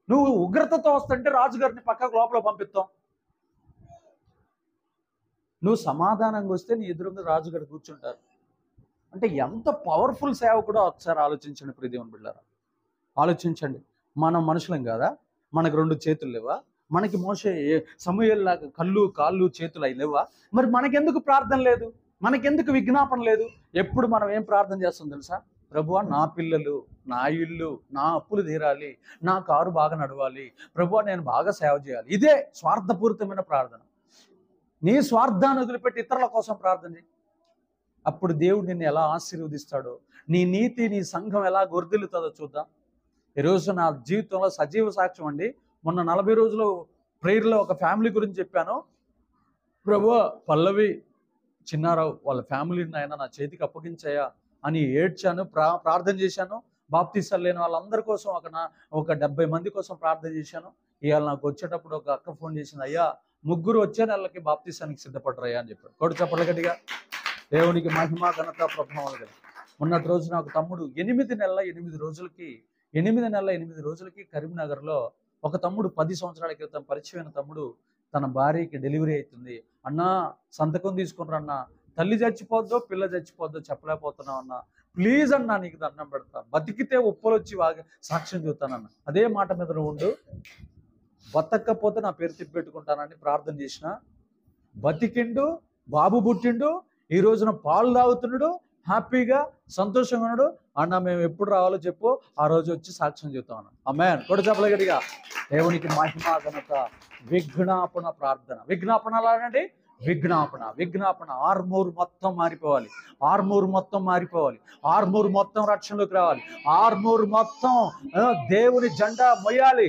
నువ్వు ఉగ్రతతో వస్తుంటే రాజుగారిని పక్కకు లోపల పంపిస్తాం. నువ్వు సమాధానంగా వస్తే నీ ఎదురుగా రాజుగారు కూర్చుంటారు. అంటే ఎంత పవర్ఫుల్ సేవకుడో ఒకసారి ఆలోచించండి ప్రియదేవుని బిడ్డలారా. ఆలోచించండి. మనం మనుషులం కాదా? మనకు 2 చేతులు లేవా? మనకి మోషే సమూయేలులాగా కళ్ళు కాళ్ళు చేతులు అయి లేవా? మరి మనకెందుకు ప్రార్థన లేదు? మనకెందుకు విజ్ఞాపన లేదు? ఎప్పుడు మనం ఏం ప్రార్థన చేస్తాం తెలుసా? ప్రభువా నా పిల్లలు, నా ఇల్లు, నా అప్పులు తీరాలి, నా కారు బాగా నడవాలి, ప్రభువా నేను బాగా సేవ చేయాలి. ఇదే స్వార్థపూరితమైన ప్రార్థన. నీ స్వార్థాన్ని వదిలిపెట్టి ఇతరుల కోసం ప్రార్థన చేయి. అప్పుడు దేవుడు నిన్ను ఎలా ఆశీర్వదిస్తాడో, నీ నీతి నీ సంఘం ఎలా గొర్రెలుతుందో చూద్దాం. ఈరోజు నా జీవితంలో సజీవ సాక్ష్యం అండి. మొన్న 40 రోజులు ప్రేయర్లో ఒక ఫ్యామిలీ గురించి చెప్పాను. ప్రభువా పల్లవి చిన్నారావు వాళ్ళ ఫ్యామిలీని ఆయన నా చేతికి అప్పగించాయా అని ఏడ్చాను, ప్రార్థన చేశాను. బాప్తీసాలు లేని వాళ్ళందరి కోసం ఒక 70 మంది కోసం ప్రార్థన చేశాను. ఇవాళ నాకు వచ్చేటప్పుడు ఒక అక్క ఫోన్ చేసింది, అయ్యా 3 వచ్చే నెలలకి బాప్తీసానికి సిద్ధపడరయ్యా అని చెప్పాడు. కొడు చెప్పలు గట్టిగా. దేవునికి మహిమ ఘనత ప్రభావాలు కదా. మొన్నటి రోజు నాకు తమ్ముడు 8 నెలల 8 రోజులకి కరీంనగర్లో ఒక తమ్ముడు 10 సంవత్సరాల క్రితం పరిచయమైన తమ్ముడు తన భార్యకి డెలివరీ అవుతుంది. అన్నా సంతకం తీసుకుని అన్నా, తల్లి చచ్చిపోద్దో పిల్ల చచ్చిపోద్దో చెప్పలేకపోతున్నావు అన్నా, ప్లీజ్ అన్నా నీకు దండం పెడతా, బతికితే ఉప్పలు వచ్చి సాక్ష్యం చూస్తానన్న. అదే మాట మీద ఉండు, బతకపోతే నా పేరు తిప్పెట్టుకుంటానని ప్రార్థన చేసిన. బతికిండు, బాబు పుట్టిండు, ఈ రోజున పాలు తాగుతున్నాడు, హ్యాపీగా సంతోషంగా ఉన్నాడు. అన్న మేము ఎప్పుడు రావాలో చెప్పు, ఆ రోజు వచ్చి సాక్ష్యం చెప్తాం అన్న. ఆమేన్. కొడు చెప్పలేగడిగా. దేవునికి మహిమ ఘనత. విజ్ఞాపన ప్రార్థన. విజ్ఞాపన అలాగండి విజ్ఞాపన విజ్ఞాపన. ఆర్మూర్ మొత్తం మారిపోవాలి, ఆర్మూర్ మొత్తం మారిపోవాలి, ఆర్మూర్ మొత్తం రక్షణలోకి రావాలి, ఆర్మూర్ మొత్తం దేవుని జెండా మొయ్యాలి,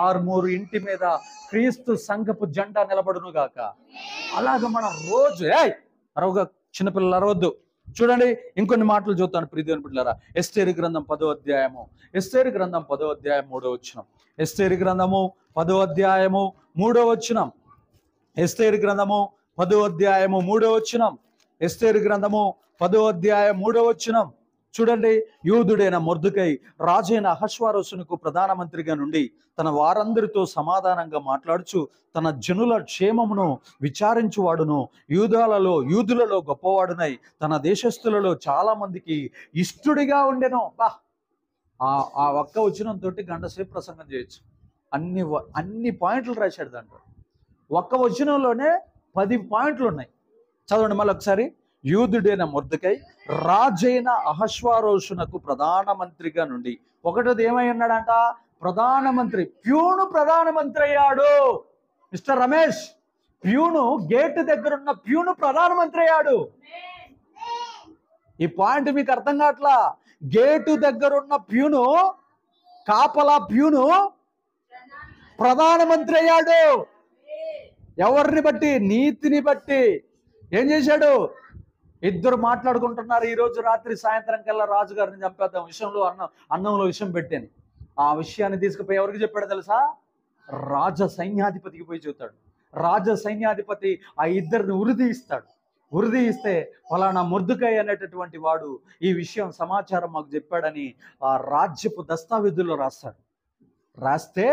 ఆర్మూర్ ఇంటి మీద క్రీస్తు సంఘపు జెండా నిలబడును గాక. అలాగ మనం రోజు అరవగా, చిన్నపిల్లలు అరవద్దు. చూడండి ఇంకొన్ని మాటలు చూస్తాను ప్రియదేవుని బిడ్డలారా. ఎస్తేరు గ్రంథం 10వ అధ్యాయము, ఎస్తేరు గ్రంథం 10వ అధ్యాయం 3వ వచనం. ఎస్తేరు గ్రంథము 10వ అధ్యాయము 3వ వచనం. ఎస్తేరు గ్రంథము 10వ అధ్యాయము 3వ వచనం. ఎస్తేరు గ్రంథము 10వ అధ్యాయం 3వ వచనం. చూడండి, యూదుడైన మొర్దెకై రాజైన అహష్వేరోషునకు ప్రధానమంత్రిగా నుండి తన వారందరితో సమాధానంగా మాట్లాడుచు తన జనుల క్షేమమును విచారించువాడును, యూదులలో గొప్పవాడునై తన దేశస్థులలో చాలా మందికి ఇష్టడిగా ఉండెను. ఆ ఒక్క వచనంతో గంట సేపు ప్రసంగం చేయొచ్చు. అన్ని పాయింట్లు రాశాడు దాంట్లో. ఒక్క వచనంలోనే 10 పాయింట్లు ఉన్నాయి. చదవండి మళ్ళీ ఒకసారి. యూదుడైన మొర్దెకై రాజైన అహష్వేరోషునకు ప్రధానమంత్రిగా నుండి, ఒకటోది ఏమై ఉన్నాడంట? ప్రధానమంత్రి. ప్యూను ప్రధానమంత్రి అయ్యాడు. మిస్టర్ రమేష్, ప్యూను, గేటు దగ్గర ఉన్న ప్యూను ప్రధానమంత్రి అయ్యాడు. ఈ పాయింట్ మీకు అర్థం కావట్లా? గేటు దగ్గర ఉన్న ప్యూను, కాపలా ప్యూను ప్రధానమంత్రి అయ్యాడు. ఎవరిని బట్టి? నీతిని బట్టి. ఏం చేశాడు? ఇద్దరు మాట్లాడుకుంటున్నారు. ఈరోజు రాత్రి సాయంత్రం కల్లా రాజుగారిని చంపేద్దాం విషయంలో, అన్నంలో విషయం పెట్టాను. ఆ విషయాన్ని తీసుకుపోయి ఎవరికి చెప్పాడు తెలుసా? రాజ సైన్యాధిపతికి పోయి చెబుతాడు. రాజ సైన్యాధిపతి ఆ ఇద్దరిని ఉరిదీయిస్తాడు. ఉరిదీయిస్తే ఫలానా మొర్దెకై అనేటటువంటి వాడు ఈ విషయం సమాచారం మాకు చెప్పాడని ఆ రాజ్యపు దస్తావేజుల్లో రాస్తాడు. రాస్తే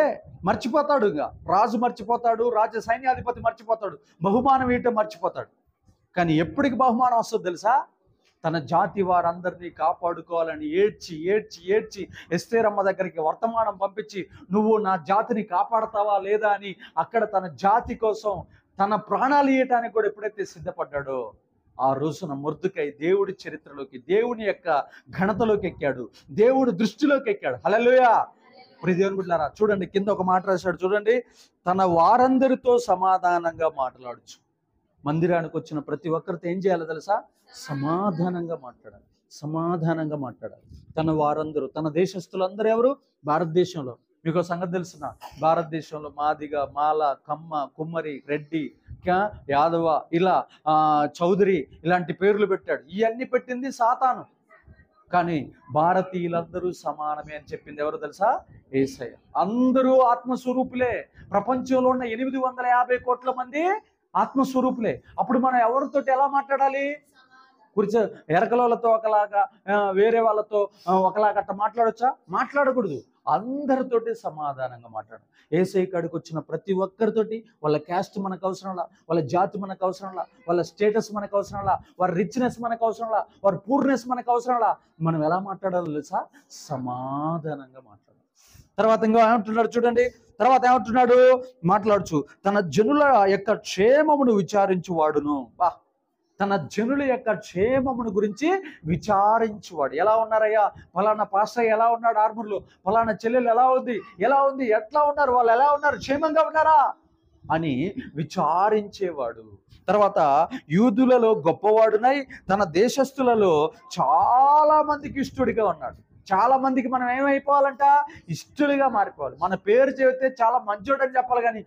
మర్చిపోతాడు. ఇక రాజు మర్చిపోతాడు, రాజ సైన్యాధిపతి మర్చిపోతాడు, బహుమానం ఇవ్వటం మర్చిపోతాడు. కానీ ఎప్పటికి బహుమానం వస్తుందో తెలుసా? తన జాతి వారందరినీ కాపాడుకోవాలని ఏడ్చి ఏడ్చి ఏడ్చి ఎస్తేరమ్మ దగ్గరికి వర్తమానం పంపించి, నువ్వు నా జాతిని కాపాడతావా లేదా అని అక్కడ తన జాతి కోసం తన ప్రాణాలు ఇవ్వటానికి కూడా ఎప్పుడైతే సిద్ధపడ్డాడో, ఆ రోజున మొర్దెకై దేవుడి చరిత్రలోకి, దేవుని యొక్క ఘనతలోకి ఎక్కాడు, దేవుడి దృష్టిలోకి ఎక్కాడు. హల్లెలూయా. ప్రియదేవుని బిడ్డలారా, చూడండి కింద ఒక మాట రాశాడు. చూడండి, తన వారందరితో సమాధానంగా మాట్లాడచ్చు. మందిరానికి వచ్చిన ప్రతి ఒక్కరితో ఏం చేయాలో తెలుసా? సమాధానంగా మాట్లాడాలి, సమాధానంగా మాట్లాడాలి. తన వారందరూ, తన దేశస్తులందరూ ఎవరు? భారతదేశంలో. మీకు సంగతి తెలుసిన, భారతదేశంలో మాదిగ, మాల, కమ్మ, కుమ్మరి, రెడ్డి, యాదవ, ఇలా చౌదరి, ఇలాంటి పేర్లు పెట్టాడు. ఇవన్నీ పెట్టింది సాతాను. కానీ భారతీయులందరూ సమానమే అని చెప్పింది ఎవరు తెలుసా? యేసయ్య. అందరూ ఆత్మస్వరూపులే. ప్రపంచంలో ఉన్న 850 కోట్ల మంది ఆత్మస్వరూపులే. అప్పుడు మనం ఎవరితోటి ఎలా మాట్లాడాలి? కూర్చో ఎరకలతో ఒకలాగా, వేరే వాళ్ళతో ఒకలాగా అట్లా మాట్లాడొచ్చా? మాట్లాడకూడదు. అందరితోటి సమాధానంగా మాట్లాడాలి. యేసయ్య కాడికి వచ్చిన ప్రతి ఒక్కరితోటి వాళ్ళ క్యాస్ట్ మనకు అవసరంలా, వాళ్ళ జాతి మనకు అవసరంలా, వాళ్ళ స్టేటస్ మనకు అవసరంలా, వారి రిచ్నెస్ మనకు అవసరంలా, వారి పూర్నెస్ మనకు అవసరంలా. మనం ఎలా మాట్లాడాలో తెలుసా? సమాధానంగా మాట్లాడాలి. తర్వాత ఇంకా ఏమంటున్నాడు చూడండి, తర్వాత ఏమంటున్నాడు? మాట్లాడుచు తన జనుల యొక్క క్షేమమును విచారించువాడును. తన జనుల యొక్క క్షేమమును గురించి విచారించువాడు. ఎలా ఉన్నారయ్యా? ఫలానా పాస్టర్ ఎలా ఉన్నాడు ఆర్మూర్లో, ఫలానా చెల్లెలు ఎలా ఉంది, ఎట్లా ఉన్నారు, వాళ్ళు ఎలా ఉన్నారు, క్షేమంగా ఉన్నారా అని విచారించేవాడు. తర్వాత యూదులలో గొప్పవాడునై తన దేశస్థులలో చాలా మందికి ఇష్టడిగా ఉన్నాడు. చాలా మందికి మనం ఏమైపోవాలంట? ఇష్టలుగా మారిపోవాలి. మన పేరు చెబితే చాలా మంచోడని చెప్పాలి, కానీ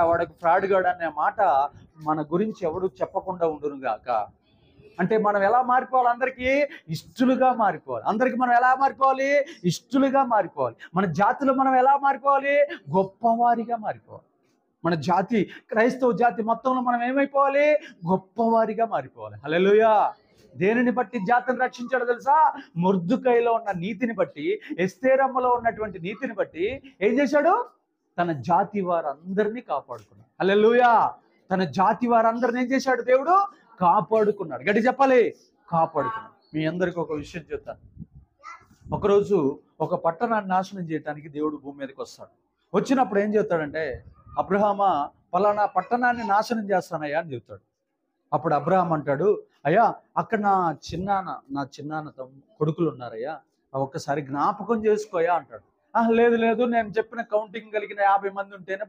వాడికి ఫ్రాడ్ గాడు అనే మాట మన గురించి ఎవడు చెప్పకుండా ఉండును గాక. అంటే మనం ఎలా మారిపోవాలి? అందరికీ ఇష్టలుగా మారిపోవాలి. అందరికీ మనం ఎలా మారిపోవాలి? ఇష్టలుగా మారిపోవాలి. మన జాతిలో మనం ఎలా మారిపోవాలి? గొప్పవారిగా మారిపోవాలి. మన జాతి, క్రైస్తవ జాతి మొత్తంలో మనం ఏమైపోవాలి? గొప్పవారిగా మారిపోవాలి. హల్లెలూయా. దేనిని బట్టి జాతిని రక్షించాడో తెలుసా? మొర్దెకైలో ఉన్న నీతిని బట్టి, ఎస్తేరమ్మలో ఉన్నటువంటి నీతిని బట్టి ఏం చేశాడు? తన జాతి వారందరినీ కాపాడుకున్నాడు. హల్లెలూయా. తన జాతి వారందరిని ఏం చేశాడు? దేవుడు కాపాడుకున్నాడు. గట్టి చెప్పాలి, కాపాడుకున్నాడు. మీ అందరికీ ఒక విషయం చెప్తాను. ఒకరోజు ఒక పట్టణాన్ని నాశనం చేయడానికి దేవుడు భూమి మీదకి వస్తాడు. వచ్చినప్పుడు ఏం చెప్తాడంటే, అబ్రహామా పలానా పట్టణాన్ని నాశనం చేస్తానయ్యా అని చెప్తాడు. అప్పుడు అబ్రహాం అంటాడు, అయ్యా అక్కడ నా చిన్నాన్న కొడుకులు ఉన్నారయ్యా, ఒక్కసారి జ్ఞాపకం చేసుకోయా అంటాడు. లేదు నేను చెప్పిన కౌంటింగ్ కలిగిన 50 మంది ఉంటేనే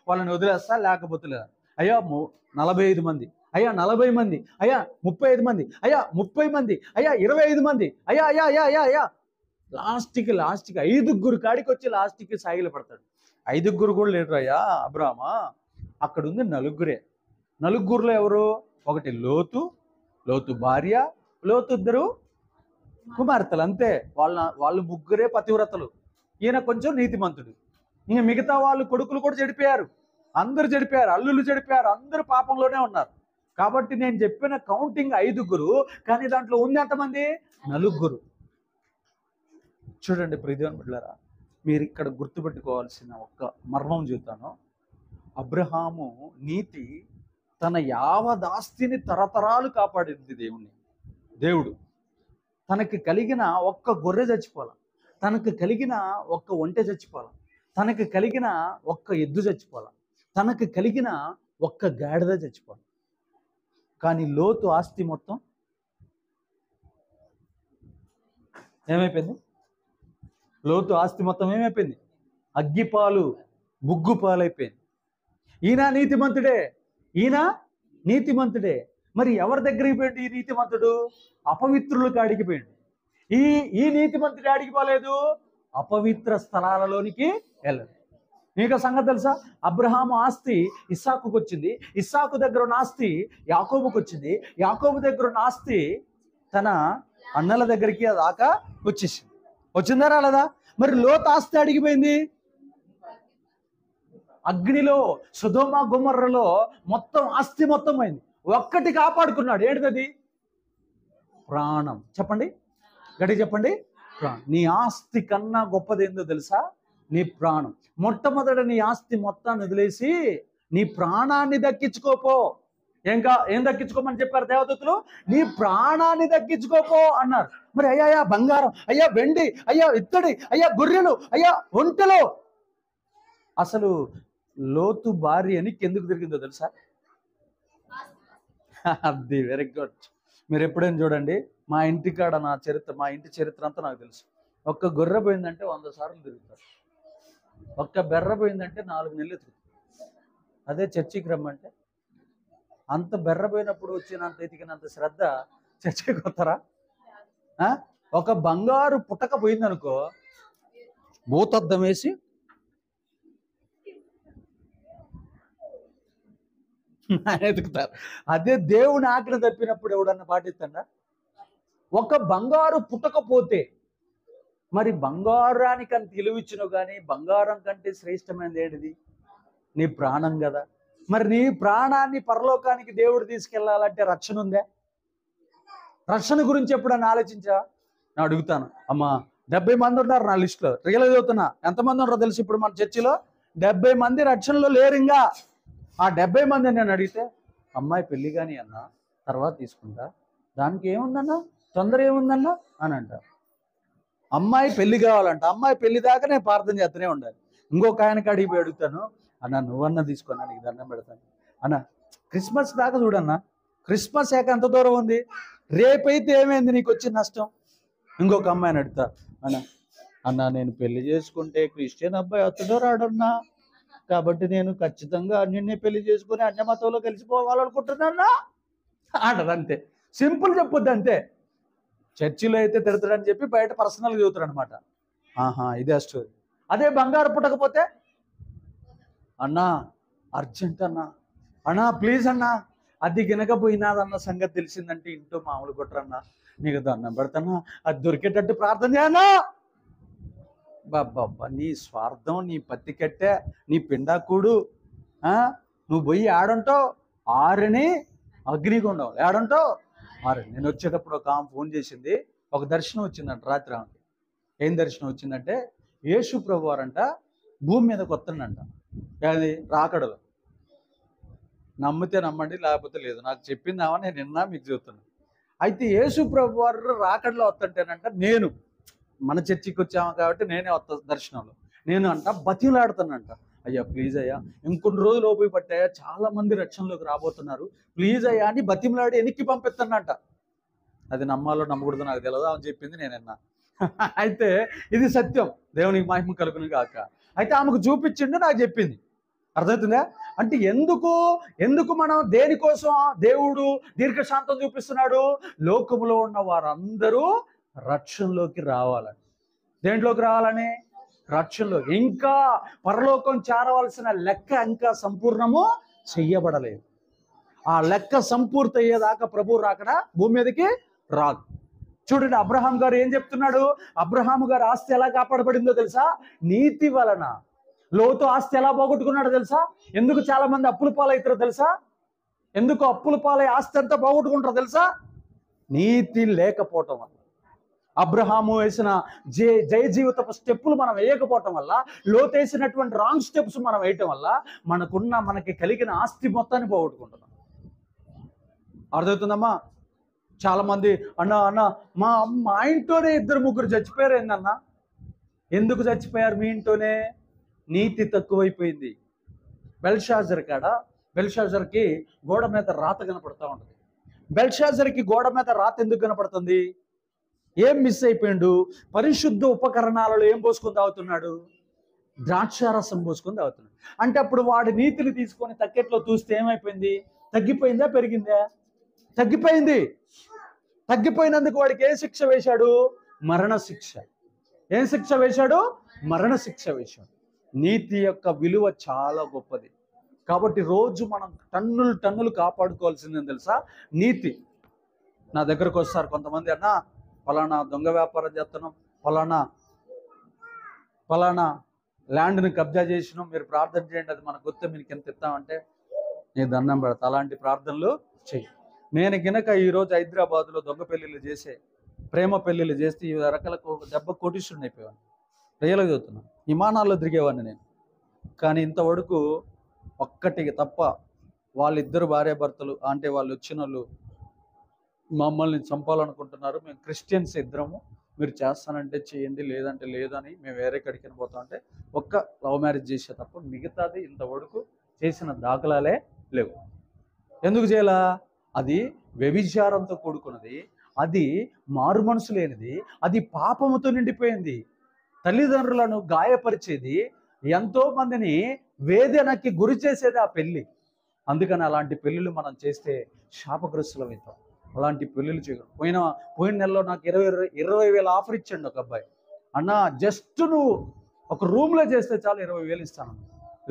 వాళ్ళని వదిలేస్తా, లేకపోతే లేదా. అయ్యా 45 మంది, అయ్యా 40 మంది, అయ్యా 35 మంది, అయ్యా 30 మంది, అయ్యా 25 మంది, అయ్యా అయ్యా అయ్యా అయ్యా అయ్యా లాస్ట్కి 5 కాడికి వచ్చి లాస్ట్కి సాగిలు పడతాడు. 5 కూడా లేరు అయ్యా అబ్రామా, అక్కడ ఉంది 4. 4 ఎవరు? ఒకటి లోతు భార్య, లోతు 2 కుమార్తెలు, అంతే. వాళ్ళు 3 పతివ్రతలు, ఈయన కొంచెం నీతిమంతుడు. ఇంక మిగతా వాళ్ళు కొడుకులు కూడా చెడిపోయారు, అందరూ చెడిపోయారు, అల్లుళ్ళు చెడిపోయారు, అందరూ పాపంలోనే ఉన్నారు. కాబట్టి నేను చెప్పిన కౌంటింగ్ 5, కానీ దాంట్లో ఉంది ఎంతమంది? 4. చూడండి ప్రియదేవుని బిడ్డలారా, మీరు ఇక్కడ గుర్తుపెట్టుకోవాల్సిన ఒక్క మర్మం చెబుతాను. అబ్రహాము నీతి తన యావదాస్తిని తరతరాలు కాపాడింది దేవుడు. తనకి కలిగిన ఒక్క గొర్రె చచ్చిపోవాలి, తనకు కలిగిన ఒక్క ఒంటె చచ్చిపోవాలి, తనకు కలిగిన ఒక్క ఎద్దు చచ్చిపోవాలి, తనకు కలిగిన ఒక్క గాడిద చచ్చిపోవాలి. కానీ లోతు ఆస్తి మొత్తం ఏమైపోయింది? లోతు ఆస్తి మొత్తం ఏమైపోయింది? అగ్గిపాలు బుగ్గుపాలైపోయింది. ఈయన నీతిమంతుడే. మరి ఎవరి దగ్గరికి పోయింది ఈ నీతిమంతుడు? అపవిత్రుల కాడికి పోయింది. ఈ నీతిమంతుడు ఆడికి పోలేదు, అపవిత్ర స్థలాలలోనికి వెళ్ళదు. మీకు సంగతి తెలుసా? అబ్రహాము ఆస్తి ఇస్సాకుకు వచ్చింది, ఇస్సాకు దగ్గర ఉన్న ఆస్తి యాకోబుకు వచ్చింది, యాకోబు దగ్గర ఉన్న ఆస్తి తన అన్నల దగ్గరికి దాకా వచ్చిందా రాలేదా? మరి లోతు ఆస్తి అడిగిపోయింది అగ్నిలో, సొదొమ గొమొర్రాలో మొత్తం ఆస్తి మొత్తం అయింది. ఒక్కటి కాపాడుకున్నాడు, ఏంటిది? ప్రాణం. చెప్పండి, గట్టి చెప్పండి. ప్రాణం. నీ ఆస్తి కన్నా గొప్పది ఏందో తెలుసా? నీ ప్రాణం. మొట్టమొదట నీ ఆస్తి మొత్తాన్ని వదిలేసి నీ ప్రాణాన్ని దక్కించుకోపో. ఏం దక్కించుకోమని చెప్పారు దేవదూతలు? నీ ప్రాణాన్ని దక్కించుకోపో అన్నారు. మరి అయ్యా బంగారం, అయ్యా వెండి, అయ్యా ఇత్తడి, అయ్యా గొర్రెలు, అయ్యా ఒంటెలు. అసలు లోతు భార్య అని ఎందుకు తిరిగిందో తెలుసా? అది వెరీ గుడ్. మీరు ఎప్పుడైనా చూడండి, మా ఇంటికాడ మా ఇంటి చరిత్ర అంతా నాకు తెలుసు. ఒక్క గొర్రె పోయిందంటే 100 సార్లు తిరుగుతారు, ఒక్క బెర్ర పోయిందంటే 4 నెలలు ఎత్తుకుతారు. అదే చర్చికి రమ్మంటే అంత బెర్ర పోయినప్పుడు వచ్చినంత ఎతికినంత శ్రద్ధ చర్చికి వస్తారా? ఒక బంగారు పుట్టక పోయిందనుకో, భూతద్దం వేసి ఎతుకుతారు. అదే దేవుని ఆజ్ఞ తప్పినప్పుడు ఎవడన్నా పాటిస్తాడా? ఒక బంగారు పుట్టకపోతే, మరి బంగారానికి అంత విలువిచ్చినవు కానీ బంగారం కంటే శ్రేష్టమైనది ఏంటిది? నీ ప్రాణం కదా. మరి నీ ప్రాణాన్ని పరలోకానికి దేవుడు తీసుకెళ్లాలంటే రక్షణ ఉందా? రక్షణ గురించి ఎప్పుడన్నా ఆలోచించా? నేను అడుగుతాను. అమ్మా 70 మంది ఉన్నారు నా లిస్టులో, రియల్గా చదువుతున్నా. ఎంతమంది ఉన్నారో తెలుసు ఇప్పుడు మన చర్చిలో? 70 మంది రక్షణలో లేరు. ఇంకా ఆ 70 మంది నేను అడిగితే, అమ్మాయి పెళ్లి కానీ అన్న తర్వాత తీసుకుంటా, దానికి ఏముందన్నా, తొందర ఏముందన్నా అని అంటారు. అమ్మాయి పెళ్లి కావాలంట, అమ్మాయి పెళ్లి దాకా నేను ప్రార్థన చేస్తూనే ఉండాలి. ఇంకొక ఆయనకి అడిగి పోయి అడుగుతాను, అన్న నువ్వన్నా తీసుకున్నా, నీకు దండం పెడతాను అన్న. క్రిస్మస్ దాకా చూడన్నా, క్రిస్మస్ ఏక ఎంత దూరం ఉంది, రేపైతే ఏమైంది నీకు వచ్చిన నష్టం? ఇంకొక అమ్మాయిని అడుగుతా, అన్న నేను పెళ్లి చేసుకుంటే క్రిస్టియన్ అబ్బాయి అతడో రాడన్నా, కాబట్టి నేను ఖచ్చితంగా అన్నింటినీ పెళ్లి చేసుకుని అన్య మతంలో కలిసిపోవాలనుకుంటున్నా అంటది. అంతే, సింపుల్ చెప్పొద్దు అంతే. చర్చిలో అయితే తిడతాడని చెప్పి బయట పర్సనల్గా చదువుతాడు అనమాట. ఇదే స్టోరీ. అదే బంగారు పుట్టకపోతే, అన్నా అర్జెంట్ అన్నా ప్లీజ్ అన్నా, అది గినకపోయినాదన్న సంగతి తెలిసిందంటే ఇంట్లో మామూలు కొట్టరన్నా, నీకు దండం పెడతానా, అది దొరికేటట్టు ప్రార్థన చేయనా. బాబ్బా, నీ స్వార్థం, నీ పత్తి కట్టె, నీ పిండాకుడు, నువ్వు పోయి ఆడంటావు 6 అగ్నిగుండం, ఆడంటావు 6. నేను వచ్చేటప్పుడు ఒక ఆమె ఫోన్ చేసింది, ఒక దర్శనం వచ్చిందంట రాత్రి. ఆమెకి ఏం దర్శనం వచ్చిందంటే, యేసు ప్రభు వారంట భూమి మీదకి వస్తుందంట. అది రాకడలో. నమ్మితే నమ్మండి, లేకపోతే లేదు. నాకు చెప్పింది ఆమె, నేను నిన్న మీకు చెబుతున్నాను. అయితే యేసు ప్రభు వారు రాకడలో వస్తుంటేనంట, నేను మన చర్చికి వచ్చాము కాబట్టి నేనే వస్తా దర్శనంలో. నేను బతిలాడుతానంట, అయ్యా ప్లీజ్ అయ్యా, ఇంకొన్ని రోజులు ఓపిక పట్టాయా, చాలా మంది రక్షణలోకి రాబోతున్నారు, ప్లీజ్ అయ్యా అని బతిమలాడి వెనక్కి పంపిస్తానంట. అది నమ్మాలో నమ్మకూడదు నాకు తెలియదు, ఆమె చెప్పింది నేనన్నా. అయితే ఇది సత్యం, దేవునికి మహిమ కలుగును గాక. అయితే ఆమెకు చూపించిండు, నాకు చెప్పింది. అర్థమవుతుందా? అంటే ఎందుకు ఎందుకు మనం దేనికోసం దేవుడు దీర్ఘశాంతం చూపిస్తున్నాడు? లోకములో ఉన్న వారందరూ రక్షణలోకి రావాలని. దేంట్లోకి రావాలని? రక్షణలో. ఇంకా పరలోకం చేరవలసిన లెక్క ఇంకా సంపూర్ణము చెయ్యబడలేదు. ఆ లెక్క సంపూర్తి అయ్యేదాకా ప్రభు రాకడ భూమి మీదకి రాదు. చూడండి, అబ్రహాం గారు ఏం చెప్తున్నాడు? అబ్రహాం గారి ఆస్తి ఎలా కాపాడబడిందో తెలుసా? నీతి వలన. లోతు ఆస్తి ఎలా పోగొట్టుకున్నాడో తెలుసా? ఎందుకు చాలా మంది అప్పుల పాలవుతారో తెలుసా? ఎందుకు అప్పుల పాలై ఆస్తి అంతా పోగొట్టుకుంటారో తెలుసా? నీతి లేకపోవటం వల్ల. అబ్రహాము వేసిన జయ జీవితపు స్టెప్పులు మనం వేయకపోవటం వల్ల, లోతు వేసినటువంటి రాంగ్ స్టెప్స్ మనం వేయటం వల్ల మనకి కలిగిన ఆస్తి మొత్తాన్ని పోగొట్టుకుంటున్నాం. అర్థమవుతుందమ్మా? చాలా మంది అన్న మా ఇంట్లోనే 2-3 చచ్చిపోయారు. ఏందన్నా? ఎందుకు చచ్చిపోయారు మీ ఇంట్లోనే? నీతి తక్కువైపోయింది. బెల్షాజర్కి గోడ మీద రాత కనపడతా ఉంటుంది. బెల్షాజర్కి గోడ మీద రాత ఎందుకు కనపడుతుంది? ఏం మిస్ అయిపోయిండు? పరిశుద్ధ ఉపకరణాలలో ఏం పోసుకొని తాగుతున్నాడు? ద్రాక్షారసం పోసుకొని తాగుతున్నాడు. అంటే అప్పుడు వాడి నీతిని తీసుకొని తక్కెట్లో చూస్తే ఏమైపోయింది? తగ్గిపోయిందా పెరిగిందా? తగ్గిపోయింది. తగ్గిపోయినందుకు వాడికి ఏ శిక్ష వేశాడు? మరణ శిక్ష. ఏం శిక్ష వేశాడు? మరణ శిక్ష వేశాడు. నీతి యొక్క విలువ చాలా గొప్పది. కాబట్టి రోజు మనం టన్నులు కాపాడుకోవాల్సిందని తెలుసా? నీతి. నా దగ్గరకు వస్తారు కొంతమంది, అన్న ఫలానా దొంగ వ్యాపారం చేస్తున్నాం, ఫలానా ల్యాండ్ని కబ్జా చేసినాం, మీరు ప్రార్థన చేయండి, అది మనకు వస్తే మీకు ఎంత ఇస్తామంటే నేను దండం పెడతా. అలాంటి ప్రార్థనలు చెయ్యి. నేను గినక ఈరోజు హైదరాబాద్లో దొంగ పెళ్ళిళ్ళు చేసే, ప్రేమ పెళ్ళిళ్ళు చేస్తే ఈ రకాలకు దెబ్బ కోటీశ్వరుని అయిపోయాను. రియల్గా చదువుతున్నాను. విమానాల్లో తిరిగేవాడిని నేను. కానీ ఇంతవరకు ఒక్కటికి తప్ప వాళ్ళిద్దరు భార్యాభర్తలు అంటే వాళ్ళు వచ్చిన వాళ్ళు మమ్మల్ని చంపాలనుకుంటున్నారు, మేము క్రిస్టియన్స్ ఇద్దరము, మీరు చేస్తానంటే చేయండి లేదంటే లేదని మేము వేరే కడికి పోతాం అంటే ఒక్క లవ్ మ్యారేజ్ చేసే తప్ప మిగతాది ఇంతవరకు చేసిన దాఖలాలే లేవు. ఎందుకు చేయాలా? అది వ్యభిచారంతో కూడుకున్నది, అది మారు మనసు లేనిది, అది పాపముతో నిండిపోయింది, తల్లిదండ్రులను గాయపరిచేది, ఎంతో మందిని వేదనకి గురి చేసేది ఆ పెళ్ళి. అందుకని అలాంటి పెళ్ళిళ్ళు మనం చేస్తే శాపగ్రస్తులం అవుతాం. అలాంటి పెళ్ళిళ్ళు చేయగలం. పోయిన నెలలో నాకు 20,000 ఆఫర్ ఇచ్చాడు ఒక అబ్బాయి. అన్న జస్ట్ నువ్వు ఒక రూమ్లో చేస్తే చాలు 20,000 ఇస్తాను.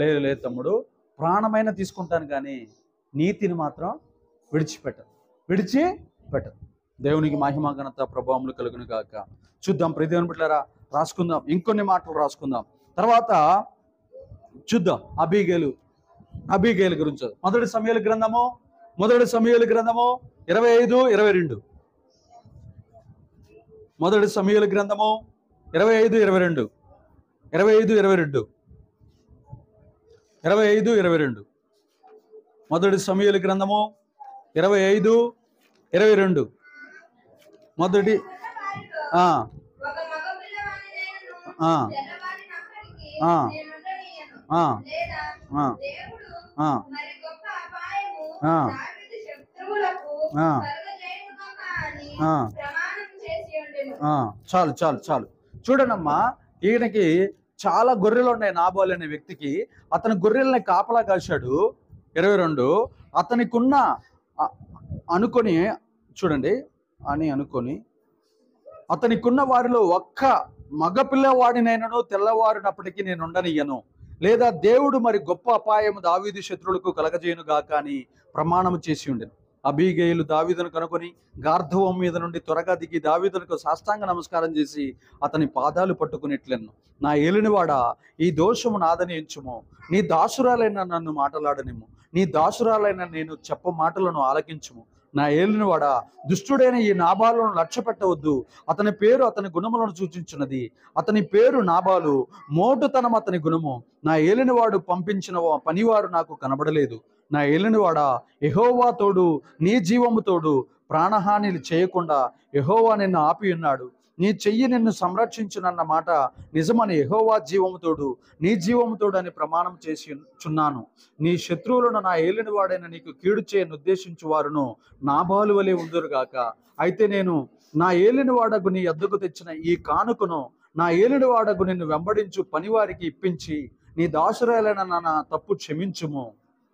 లేదు తమ్ముడు, ప్రాణమైన తీసుకుంటాను కానీ నీతిని మాత్రం విడిచిపెట్టదు. దేవునికి మహిమ ఘనత ప్రభావములు కలుగును గాక. చూద్దాం ప్రియదేవుని బిడ్డలారా, రాసుకుందాం, ఇంకొన్ని మాటలు రాసుకుందాం. తర్వాత చూద్దాం అబీగేలు గురించి. మొదటి సమూయేలు గ్రంథము 25:22. మొదటి సమూయేలు గ్రంథము 25:22. 25:22. మొదటి సమూయేలు గ్రంథము 25:22. మొదటి చాలు చూడనమ్మా, ఈయనకి చాలా గొర్రెలు ఉన్నాయి. నాబాలు అనే వ్యక్తికి, అతని గొర్రెల్ని కాపలా కాశాడు. 22 అతనికున్న అనుకొని చూడండి అనుకొని అతనికున్న వారిలో ఒక్క మగపిల్లవాడినైనను తెల్లవారినప్పటికీ నేను ఉండనియ్యను, లేదా దేవుడు మరి గొప్ప అపాయము దావీదు శత్రువులకు కలగజేయును గాక అని ప్రమాణము చేసి ఉండెను. అబీగేలు దావీదును కనుకొని గార్ధవం మీద నుండి త్వరగా దిగి దావీదునకు సాష్టాంగ నమస్కారం చేసి అతని పాదాలు పట్టుకునేట్లెను. నా ఏలినవాడా, ఈ దోషము నాదని ఎంచుము, నీ దాసురాలైన నన్ను మాటలాడనిమ్ము, నీ దాసురాలైన నేను చెప్ప మాటలను ఆలకించుము. నా ఏలినవాడా, దుష్టుడైన ఈ నాబాలును లక్ష్య పెట్టవద్దు, అతని పేరు అతని గుణములను సూచించున్నది. అతని పేరు నాబాలు, మోటుతనం అతని గుణము. నా ఏలినవాడు పంపించిన పనివారు నాకు కనబడలేదు. నా ఏలినవాడా, యెహోవా తోడు, నీ జీవము తోడు, ప్రాణహాని చేయకుండా యెహోవా నిన్ను ఆపి ఉన్నాడు. నీ చెయ్యి నిన్ను సంరక్షించునన్న మాట నిజమని యెహోవా జీవముతోడు, నీ జీవముతోడు అని ప్రమాణం చేసి చున్నాను. నీ శత్రువులను నా ఏలినవాడైన నీకు కీడు చేయను ఉద్దేశించు వారును నాబాలు వలె ఉందురుగాక. అయితే నేను నా ఏలినవాడకు నీ యొద్దకు తెచ్చిన ఈ కానుకను నా ఏలినవాడకు నిన్ను వెంబడించు పనివారికి ఇప్పించి నీ దాసురాలైన నా తప్పు క్షమించుము.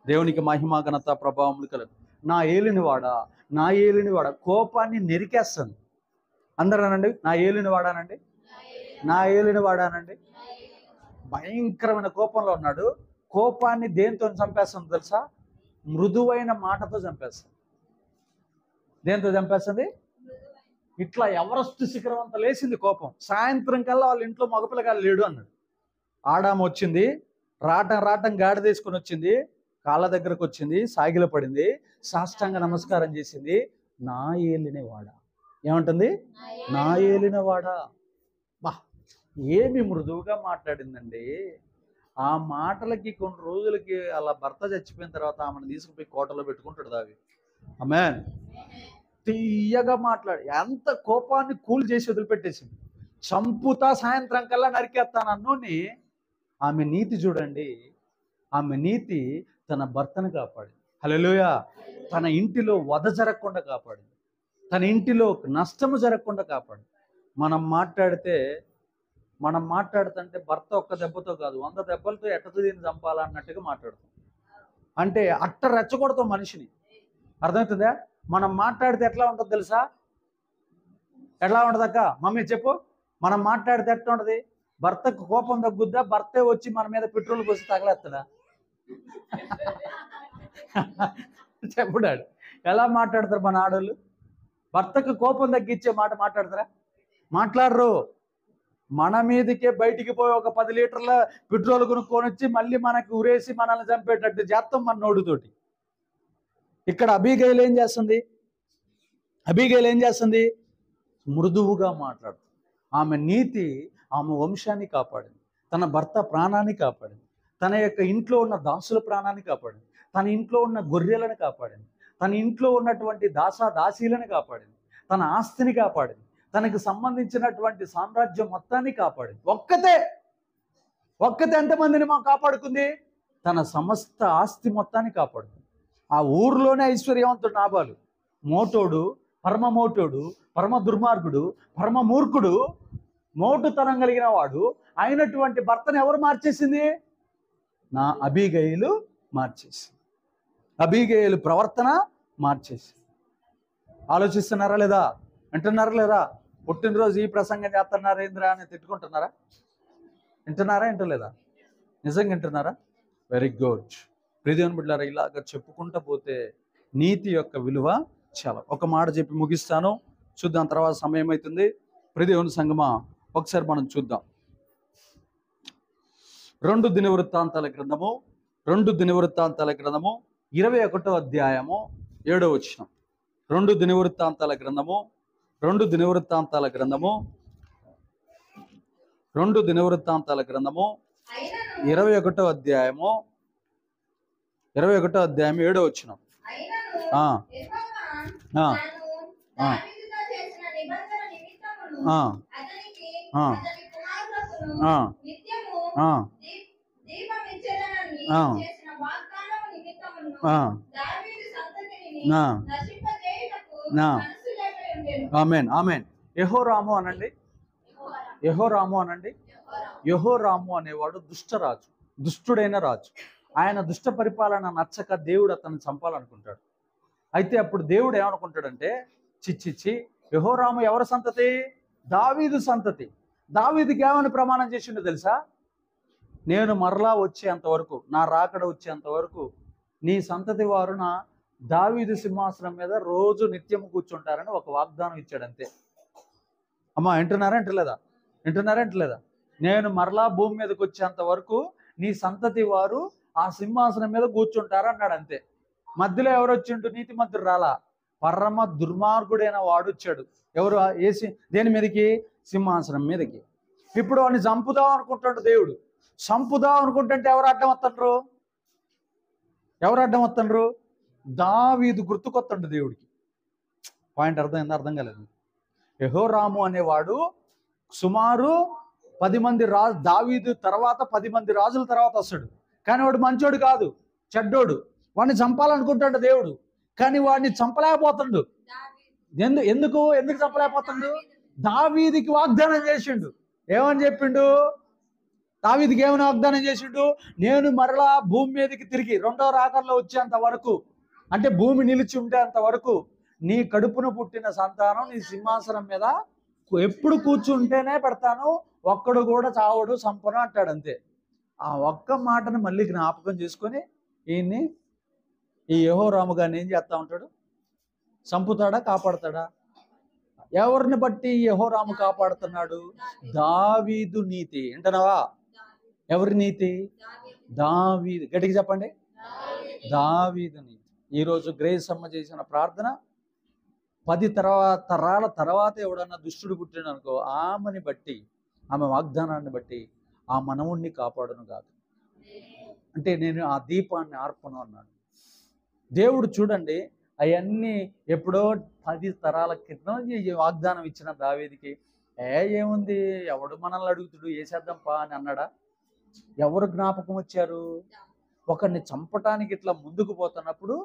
దేవునికి మహిమ ఘనత ప్రభావములు కలదు. నా ఏలినవాడా, నా ఏలినవాడా, కోపాన్ని నెరికేస్తాను. అందరూ అనండి, నా ఏలినవాడానండి, నా ఏలినవాడానండి. భయంకరమైన కోపంలో ఉన్నాడు. కోపాన్ని దేంతో చంపేస్తుంది తెలుసా? మృదువైన మాటతో చంపేస్తుంది. దేంతో చంపేస్తుంది? ఇట్లా ఎవరెస్ట్ శిఖరం అంతా లేచింది కోపం. సాయంత్రం కల్లా వాళ్ళ ఇంట్లో మగపిల్లగాడు లేడు అన్నాడు. ఆడామ వచ్చింది, రాటం గాడి తీసుకొని వచ్చింది, కాళ్ళ దగ్గరకు వచ్చింది, సాగిల పడింది, సాష్టాంగ నమస్కారం చేసింది. నా ఏలినవాడా ఏమంటుంది? నా ఏలినవాడా. బా, ఏమి మృదువుగా మాట్లాడిందండి. ఆ మాటలకి కొన్ని రోజులకి అలా భర్త చచ్చిపోయిన తర్వాత ఆమెను తీసుకుపోయి కోటలో పెట్టుకుంటాడు దావి. ఆమేన్. తీయగా మాట్లాడి ఎంత కోపాన్ని కూల్ చేసి వదిలిపెట్టేసింది. చంపుతా, సాయంత్రం కల్లా నరికేస్తాను అన్నోని. ఆమె నీతి చూడండి. ఆమె నీతి తన భర్తను కాపాడింది. హల్లెలూయా. తన ఇంటిలో వధ జరగకుండా కాపాడింది. తన ఇంటిలో నష్టము జరగకుండా కాపాడింది. మనం మాట్లాడుతుంటే భర్త ఒక్క దెబ్బతో కాదు, 100 దెబ్బలతో ఎట్టతో దీన్ని చంపాలన్నట్టుగా మాట్లాడుతాం. అంటే అట్ట రెచ్చగొడతాం మనిషిని. అర్థమవుతుందా? మనం మాట్లాడితే ఎట్లా ఉంటుంది తెలుసా? ఎట్లా ఉంటుంది అక్క? మమ్మీ చెప్పు. మనం మాట్లాడితే ఎట్లా ఉంటుంది? భర్తకు కోపం తగ్గుద్దా? భర్తే వచ్చి మన మీద పెట్రోల్ పోసి తగలేస్తాడా? చెప్పుడాడు. ఎలా మాట్లాడతారు మన ఆడోళ్ళు? భర్తకు కోపం తగ్గించే మాట మాట్లాడతారా? మాట్లాడరు. మన మీదకే బయటికి పోయి ఒక 10 లీటర్ల పెట్రోల్ కొనుక్కొని వచ్చి మళ్ళీ మనకి ఉరేసి మనల్ని చంపేటట్టు చేస్తాం మన నోటితోటి. ఇక్కడ అబీగైల్ ఏం చేస్తుంది? మృదువుగా మాట్లాడుతుంది. ఆమె నీతి ఆమె వంశాన్ని కాపాడింది. తన భర్త ప్రాణాన్ని కాపాడింది. తన యొక్క ఇంట్లో ఉన్న దాసుల ప్రాణాన్ని కాపాడింది. తన ఇంట్లో ఉన్న గొర్రెలను కాపాడింది. తన ఇంట్లో ఉన్నటువంటి దాసీలను కాపాడింది. తన ఆస్తిని కాపాడింది. తనకు సంబంధించినటువంటి సామ్రాజ్యం మొత్తాన్ని కాపాడింది. ఒక్కతే ఎంతమందిని కాపాడుకుంది? తన సమస్త ఆస్తి మొత్తాన్ని కాపాడుకుంది. ఆ ఊర్లోనే ఐశ్వర్యవంతుడు నాబాలు. మోటోడు, పరమ దుర్మార్గుడు, పరమ మూర్ఖుడు, మోటుతనం కలిగిన వాడు అయినటువంటి భర్తను ఎవరు మార్చేసింది? నా అబీగైలు మార్చేసింది. అబీగైలు ప్రవర్తన మార్చేసింది. ఆలోచిస్తున్నారా లేదా? వింటున్నారా లేదా? పుట్టినరోజు ఈ ప్రసంగం చేస్తున్నారేంద్రా అని తిట్టుకుంటున్నారా? వింటలేదా? నిజంగా వింటున్నారా? Very good. ప్రియదేవుని బిడ్డలారా, ఇలాగ చెప్పుకుంటూ పోతే నీతి యొక్క విలువ చాలా. ఒక మాట చెప్పి ముగిస్తాను, చూద్దాం. తర్వాత సమయం అవుతుంది. ప్రియదేవుని సంగమా, ఒకసారి మనం చూద్దాం. 2 దినవృత్తాంతాల గ్రంథము 21వ అధ్యాయము 7వ వచనం. 2 దినవృత్తాంతాల గ్రంథము 21వ అధ్యాయము 7వ వచనం. ఆమేన్, ఆమేన్. యెహోరాము అనండి. యెహోరాము అనేవాడు దుష్టరాజు, దుష్టుడైన రాజు. ఆయన దుష్ట పరిపాలన నచ్చక దేవుడు అతన్ని చంపాలనుకుంటాడు. అయితే అప్పుడు దేవుడు ఏమనుకుంటాడంటే, చిచ్చిచ్చి యెహోరాము ఎవరి సంతతి? దావీదు సంతతి. దావీదుకి ఏమని ప్రమాణం చేసిండో తెలుసా? నేను మరలా వచ్చేంత వరకు, నా రాకడ వచ్చేంత వరకు నీ సంతతి వారు నా దావీదు సింహాసనం మీద రోజు నిత్యము కూర్చుంటారని ఒక వాగ్దానం ఇచ్చాడు. అంతే. అమ్మా, వింటున్నారా? నేను మరలా భూమి మీదకి వచ్చేంత వరకు నీ సంతతి వారు ఆ సింహాసనం మీద కూర్చుంటారు అన్నాడు. అంతే. మధ్యలో ఎవరు వచ్చిండు? నీతి మంత్రుడు రాలా. పరమ దుర్మార్గుడైన వాడు వచ్చాడు. ఎవరు? దేని మీదకి? సింహాసనం మీదకి. ఇప్పుడు వాడిని చంపుదాం అనుకుంటాడు దేవుడు. చంపుదాం అనుకుంటుంటే ఎవరు అడ్డం వస్తుండ్రు? దావీదు గుర్తుకొత్తండు దేవుడికి. పాయింట్ అర్థమైందా? అర్థం కాలేదు. యెహోరాము అనేవాడు సుమారు 10 మంది రాజు, దావీదు తర్వాత 10 మంది రాజుల తర్వాత వస్తాడు. కానీ వాడు మంచోడు కాదు, చెడ్డోడు. వాడిని చంపాలనుకుంటాడు దేవుడు, కానీ వాడిని చంపలేకపోతాడు. ఎందుకు చంపలేకపోతాడు? దావీదుకి వాగ్దానం చేసిండు. ఏమని చెప్పిండు? దావీదుకి ఏమైనా వాగ్దానం చేసిండు? నేను మరలా భూమి మీదకి తిరిగి రెండవ రాకడలో వచ్చేంత వరకు, అంటే భూమి నిలిచి ఉండేంత వరకు నీ కడుపున పుట్టిన సంతానం నీ సింహాసనం మీద ఎప్పుడు కూర్చుంటేనే పెడతాను, ఒక్కడు కూడా చావడు సంపను అంటాడు. అంతే. ఆ ఒక్క మాటను మళ్ళీ జ్ఞాపకం చేసుకొని ఈయన్ని, ఈ యెహోరాము గారిని ఏం చేస్తా ఉంటాడు? చంపుతాడా, కాపాడుతాడా? ఎవరిని బట్టి యెహోరాము కాపాడుతున్నాడు? దావీదు నీతి. వింటున్నావా? ఎవరి నీతి? దావీదు. గట్టిగా చెప్పండి, దావీదు నీతి. ఈరోజు గ్రేస్ అమ్మ చేసిన ప్రార్థన, 10 తరాల తర్వాత ఎవడన్నా దుష్టుడు పుట్టిన అనుకో, ఆమెని బట్టి, ఆమె వాగ్దానాన్ని బట్టి ఆ మనవుణ్ణి కాపాడును కాదు. అంటే నేను ఆ దీపాన్ని ఆర్పను అన్నాడు దేవుడు. చూడండి, అవన్నీ ఎప్పుడో 10 తరాల క్రితం వాగ్దానం ఇచ్చిన దావీదుకి ఏముంది, ఎవడు మనల్ని అడుగుతుడు, వేసేద్దాంపా అని అన్నాడా? ఎవరు జ్ఞాపకం వచ్చారు? ఒకరిని చంపటానికి ఇట్లా ముందుకు పోతున్నప్పుడు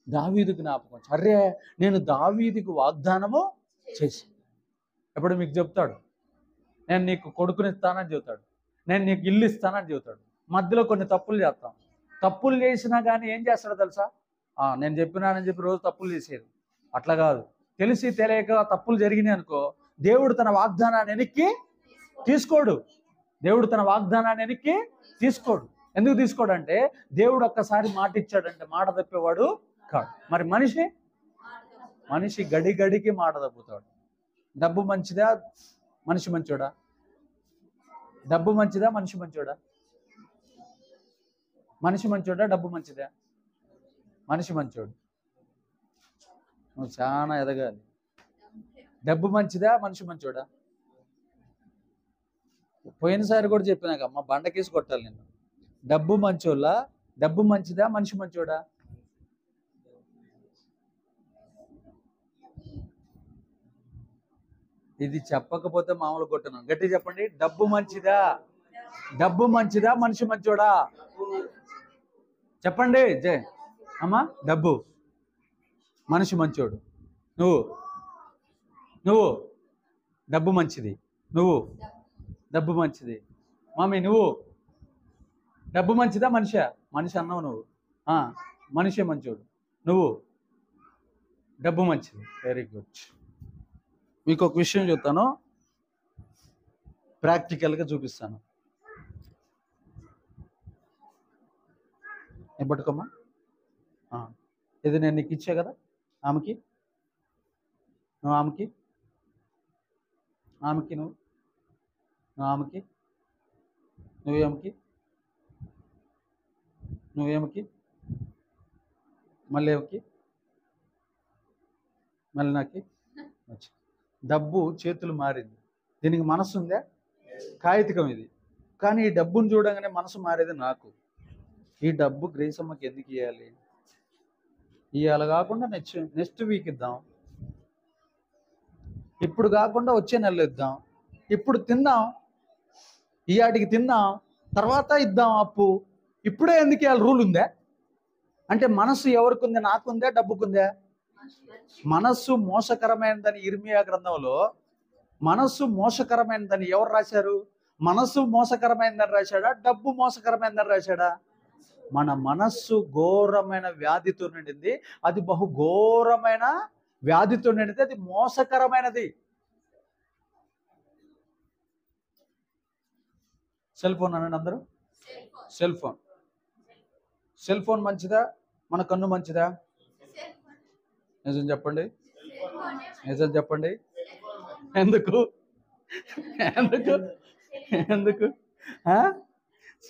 దావీదు జ్ఞాపకం వచ్చి, అరే నేను దావీదుకు వాగ్దానము చేసి. ఎప్పుడు మీకు చెప్తాడు, నేను నీకు కొడుకునిస్తానని చెబుతాడు, నేను నీకు ఇల్లు ఇస్తానని చెబుతాడు. మధ్యలో కొన్ని తప్పులు చేస్తాం. తప్పులు చేసినా కానీ ఏం చేస్తాడో తెలుసా? నేను చెప్పినానని చెప్పి రోజు తప్పులు చేసేది. అట్లా కాదు. తెలిసి తెలియక తప్పులు జరిగినాయి అనుకో, దేవుడు తన వాగ్దానాన్ని వెనక్కి తీసుకోడు. దేవుడు తన వాగ్దానాన్ని వెనక్కి తీసుకోడు. ఎందుకు తీసుకోడు అంటే, దేవుడు ఒక్కసారి మాట ఇచ్చాడంటే మాట తప్పేవాడు కాదు. మరి మనిషి గడి గడికి మాట తప్పుతాడు. డబ్బు మంచిదా, మనిషి మంచోడా? డబ్బు మంచిదా, మనిషి మంచోడా? మనిషి మంచోడా, డబ్బు మంచిదా? మనిషి మంచోడు. నువ్వు చాలా ఎదగాలి. డబ్బు మంచిదా, మనిషి మంచోడా? పోయినసారి కూడా చెప్పినాక అమ్మ బండకేసి కొట్టాలి నేను. డబ్బు మంచోళ్ళ, డబ్బు మంచిదా, మనిషి మంచోడా? ఇది చెప్పకపోతే మామూలు కొట్టున్నాను. గట్టి చెప్పండి, డబ్బు మంచిదా, డబ్బు మంచిదా, మనిషి మంచోడా? చెప్పండి జై అమ్మా. డబ్బు, మనిషి మంచోడు. నువ్వు డబ్బు మంచిది, నువ్వు డబ్బు మంచిది. మమ్మీ నువ్వు డబ్బు మంచిదా, మనిషి అన్నావు నువ్వు. మనిషి మంచోడు, నువ్వు డబ్బు మంచిది. Very good. మీకు ఒక విషయం చెప్తాను, ప్రాక్టికల్గా చూపిస్తాను. పట్టుకోమ్మా. ఇది నేను నీకు ఇచ్చా కదా, ఆమెకి నువ్వు, ఆమెకి నువ్వు ఆమెకి, నువ్వేమకి, మళ్ళీ ఏమకి, మళ్ళీ నాకి. డబ్బు చేతులు మారింది. దీనికి మనసు ఉందా? కాగితకం ఇది. కానీ ఈ డబ్బును చూడగానే మనసు మారేది నాకు. ఈ డబ్బు గ్రేస్ అమ్మకి ఎందుకు ఇవ్వాలి? ఇవాళ కాకుండా నెక్స్ట్ వీక్ ఇద్దాం, ఇప్పుడు కాకుండా వచ్చే నెలలో ఇద్దాం, ఇప్పుడు తిందాం, ఈ ఆటికి తిందాం, తర్వాత ఇద్దాం అప్పు. ఇప్పుడే ఎందుకు ఇవాళ రూల్ ఉందా? అంటే మనసు ఎవరికి ఉంది? నాకుందా, డబ్బుకుందా? మనస్సు మోసకరమైనదని ఇర్మియా గ్రంథంలో, మనస్సు మోసకరమైనదని ఎవరు రాశారు? మనస్సు మోసకరమైనదని రాశాడా, డబ్బు మోసకరమైనదని రాశాడా? మన మనస్సు ఘోరమైన వ్యాధితో నిండింది. అది బహు ఘోరమైన వ్యాధితో నిండింది. అది మోసకరమైనది. సెల్ ఫోన్ అనండి అందరూ. సెల్ ఫోన్ మంచిదా, మన కన్ను మంచిదా? నిజం చెప్పండి, నిజం చెప్పండి. ఎందుకు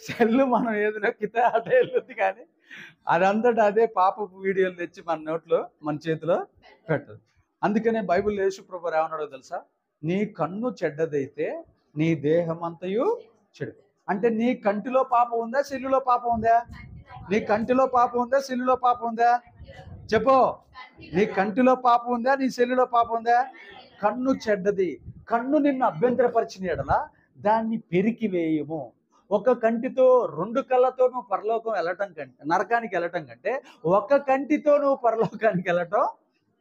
సెల్లు మనం ఏది నొక్కితే అటే వెళ్ళుద్ది, కానీ అదంతటా అదే పాపపు వీడియోలు తెచ్చి మన నోట్లో, మన చేతిలో పెట్టదు. అందుకనే బైబిల్ యేసు ప్రభువు ఏమన్నాడో తెలుసా? నీ కన్ను చెడ్డదైతే నీ దేహం అంతయు చెడు. అంటే నీ కంటిలో పాపం ఉందా, సెల్లులో పాపం ఉందా? నీ కంటిలో పాపం ఉందా, సెల్లులో పాపం ఉందా? చెప్పు. నీ కంటిలో పాపం ఉందా, నీ సెల్లులో పాపం ఉందా? కన్ను చెడ్డది. కన్ను నిన్ను అభ్యంతరపరిచిన ఎడల దాన్ని పెరికి వేయము. ఒక కంటితో 2 కళ్ళతో నువ్వు పరలోకం వెళ్ళటం కంటే, నరకానికి వెళ్ళటం కంటే, ఒక కంటితో నువ్వు పరలోకానికి వెళ్ళటం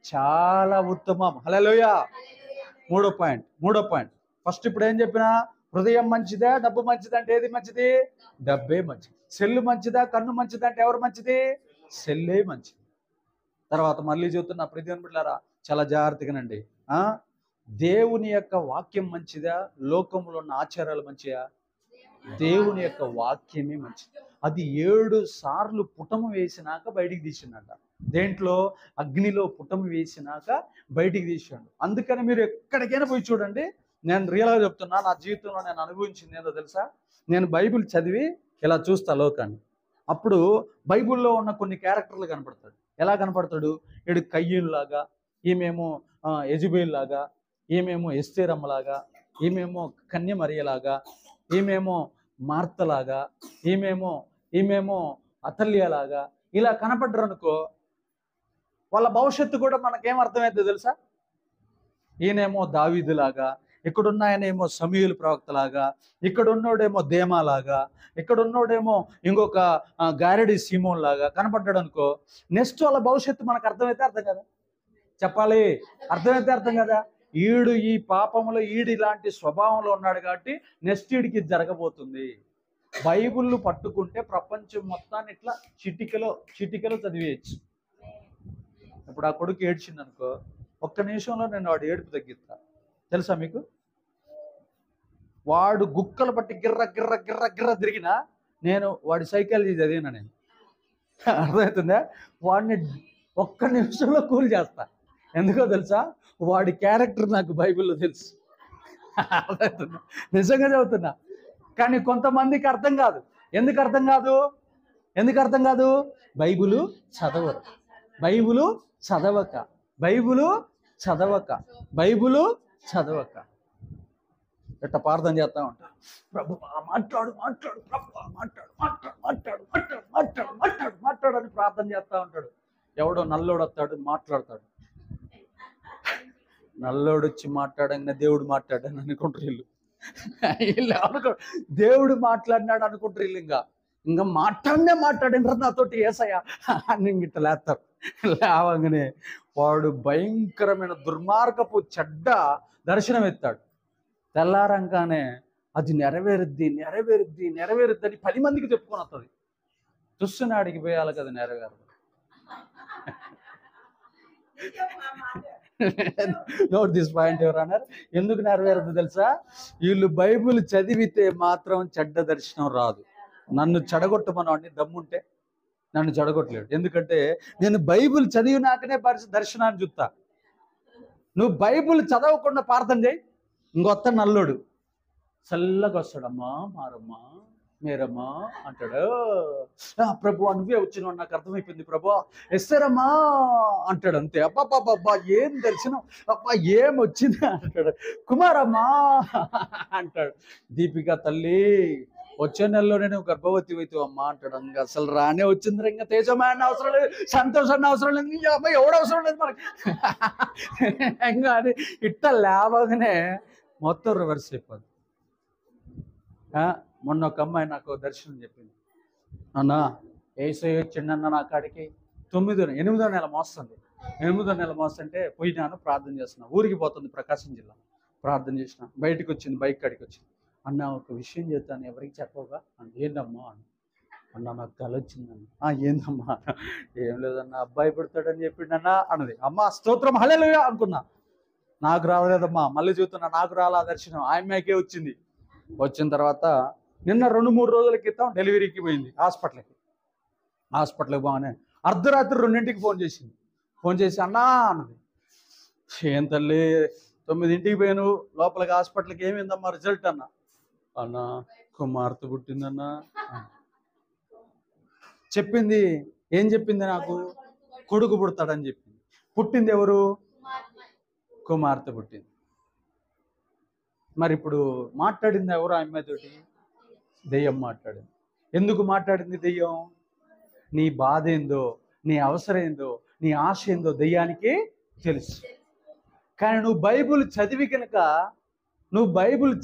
చాలా ఉత్తమం. హల్లెలూయా. మూడో పాయింట్. ఫస్ట్ ఇప్పుడు ఏం చెప్పినా? హృదయం మంచిదా, డబ్బు మంచిదా అంటే ఏది మంచిది? డబ్బే మంచిది. సెల్లు మంచిదా, కన్ను మంచిదా అంటే ఎవరు మంచిది? సెల్లే మంచిది. తర్వాత మళ్ళీ చెబుతున్నా, ప్రతి బిడ్డలారా చాలా జాగ్రత్తగానండి. దేవుని యొక్క వాక్యం మంచిదా, లోకంలో ఉన్న ఆచారాలు మంచిదా? దేవుని యొక్క వాక్యమే మంచిది. అది 7 సార్లు పుటము వేసినాక బయటికి తీసిండట. దేంట్లో? అగ్నిలో పుటము వేసినాక బయటికి తీసాడు. అందుకని మీరు ఎక్కడికైనా పోయి చూడండి. నేను రియల్గా చెప్తున్నా, నా జీవితంలో నేను అనుభవించింది ఏందో తెలుసా? నేను బైబిల్ చదివి ఇలా చూస్తా లోకాన్ని. అప్పుడు బైబిల్లో ఉన్న కొన్ని క్యారెక్టర్లు కనపడతాడు. ఎలా కనపడతాడు? ఈడు కయ్యూన్లాగా, ఈమెమో యెజబెల్ లాగా, ఈమెమో ఎస్తేరమ్మలాగా, ఈమెమో కన్యమరియలాగా, ఈమెమో మార్తలాగా, ఈమెమో అతల్యలాగా ఇలా కనపడ్డారు అనుకో, వాళ్ళ భవిష్యత్తు కూడా మనకేం అర్థమైందో తెలుసా? ఈయనేమో దావీదులాగా, ఇక్కడున్న ఆయనేమో సమూయేలు ప్రవక్తలాగా, ఇక్కడున్నోడేమో దేమాలాగా, ఇక్కడున్నోడేమో ఇంకొక గారెడి సీమోన్ లాగా కనపడ్డాడు అనుకో, నెక్స్ట్ వాళ్ళ భవిష్యత్తు మనకు అర్థమైతే అర్థం కదా? చెప్పాలి, అర్థమైతే అర్థం కదా? ఈడు ఈ పాపంలో, ఈడు ఇలాంటి స్వభావంలో ఉన్నాడు కాబట్టి నెక్స్ట్ ఈడికి జరగబోతుంది. బైబిల్ పట్టుకుంటే ప్రపంచం మొత్తాన్ని ఇట్లా చిటికలో చదివేయచ్చు. ఇప్పుడు ఆ కొడుకు ఏడ్చింది అనుకో, ఒక్క నిమిషంలో నేను వాడు ఏడుపు తగ్గిస్తా. తెలుసా మీకు? వాడు గుక్కలు పట్టి గిర్ర గిర్ర గిర్ర గిర్ర తిరిగినా నేను వాడి సైకాలజీ చదివినా. నేను అర్థమవుతుందా? వాడిని ఒక్క నిమిషంలో కూల్ చేస్తా. ఎందుకో తెలుసా? వాడి క్యారెక్టర్ నాకు బైబిల్లో తెలుసు. అర్థమవుతుందా? నిజంగా చదువుతున్నా. కానీ కొంతమందికి అర్థం కాదు. ఎందుకు అర్థం కాదు? బైబిలు చదవరు. బైబిలు చదవక ఎట్ట ప్రార్థన చేస్తా ఉంటాడు. ప్రభు మాట్లాడు అని ప్రార్థన చేస్తా ఉంటాడు. ఎవడో నల్లోడు వస్తాడు, మాట్లాడతాడు. నల్లోడు వచ్చి మాట్లాడంగా దేవుడు మాట్లాడాను అనుకుంటారు వీళ్ళు. దేవుడు మాట్లాడినాడు అనుకుంటారు వీళ్ళు. ఇంకా మాట్లాడినరా నాతోటి ఏసయ్యా అని ఇంగిట్ట లేస్తారు. లేవగానే వాడు భయంకరమైన దుర్మార్గపు చెడ్డ దర్శనం ఎత్తాడు. తెల్లారంగానే అది నెరవేరుద్ది అని 10 మందికి చెప్పుకొని వస్తుంది. తుస్సునాడికి పోయాలి కదా నెరవేరదు. నోట్ దిస్ పాయింట్ ఎవరన్నారు? ఎందుకు నెరవేరదు తెలుసా? వీళ్ళు బైబిల్ చదివితే మాత్రం చెడ్డ దర్శనం రాదు. నన్ను చెడగొట్టమని దమ్ముంటే నన్ను చెడగొట్టలేడు. ఎందుకంటే నేను బైబిల్ చదివినాకనే దర్శనాన్ని చూస్తా. నువ్వు బైబిల్ చదవకుండా ప్రార్థన చేయి, ఇంకొత్త నల్లోడు చల్లగా వస్తాడమ్మా, మారమ్మా, మీరమ్మా అంటాడు. ప్రభు నువ్వే వచ్చినావు, నాకు అర్థమైపోయింది ప్రభు, ఎస్తారమ్మా అంటాడు. అంతే. అబ్బాబ్బాబ్బా ఏం దర్శనం, అబ్బా ఏం వచ్చింది అంటాడు. కుమారమ్మా అంటాడు. దీపిక తల్లి వచ్చే నెలలోనే నువ్వు గర్భవతి అవుతావు అమ్మా అంటాడు. ఇంకా అసలు రానే వచ్చింది. ఇంకా తేజమాన్ని అవసరం లేదు, సంతోషాన్ని అవసరం లేదు, ఇంకా అమ్మాయి ఎవడు అవసరం లేదు మనకి. ఇంకా అది ఇట్ట లేవగానే మొత్తం రివర్స్ అయిపోద్ది. మొన్న ఒక అమ్మాయి నాకు దర్శనం చెప్పింది. అన్న ఏసై వచ్చిండన్న నా కాడికి 8వ నెల మోస్తుంది. 8వ నెల మోస్తుంటే పోయినాను, ప్రార్థన చేస్తున్నా. ఊరికి పోతుంది, ప్రకాశం జిల్లా. ప్రార్థన చేసిన, బయటకు వచ్చింది, బైక్ కాడికి వచ్చింది. అన్న ఒక విషయం చెప్తాను, ఎవరికి చెప్పవుగా అని. ఏందమ్మా అన్న, నాకు కల వచ్చిందన్న. ఏందమ్మా? ఏం లేదన్న, అబ్బాయి పుడతాడని చెప్పిండన్నా అన్నది. అమ్మ స్తోత్రం హల్లెలూయా అనుకున్నా. నాకు రాలేదమ్మా, మళ్ళీ చూస్తున్నా, నాకు రాలా దర్శనం, ఆమెకే వచ్చింది. వచ్చిన తర్వాత నిన్న 2-3 రోజుల క్రితం డెలివరీకి పోయింది హాస్పిటల్కి బాగానే అర్ధరాత్రి 2ంటికి ఫోన్ చేసి అన్నా అన్నది. ఏం తల్లి 9ంటికి పోయాను, లోపలికి హాస్పిటల్కి ఏమైందమ్మా రిజల్ట్ అన్నా కుమార్తె పుట్టిందన్నా చెప్పింది. ఏం చెప్పింది? నాకు కొడుకు పుడతాడని చెప్పింది. పుట్టింది ఎవరు? కుమార్తె పుట్టింది. మరి ఇప్పుడు మాట్లాడింది ఎవరు? ఆ అమ్మాయితోటి దెయ్యం మాట్లాడింది. ఎందుకు మాట్లాడింది దెయ్యం? నీ బాధ ఏందో, నీ అవసరం ఏందో, నీ ఆశ ఏందో దెయ్యానికి తెలుసు. కానీ నువ్వు బైబిల్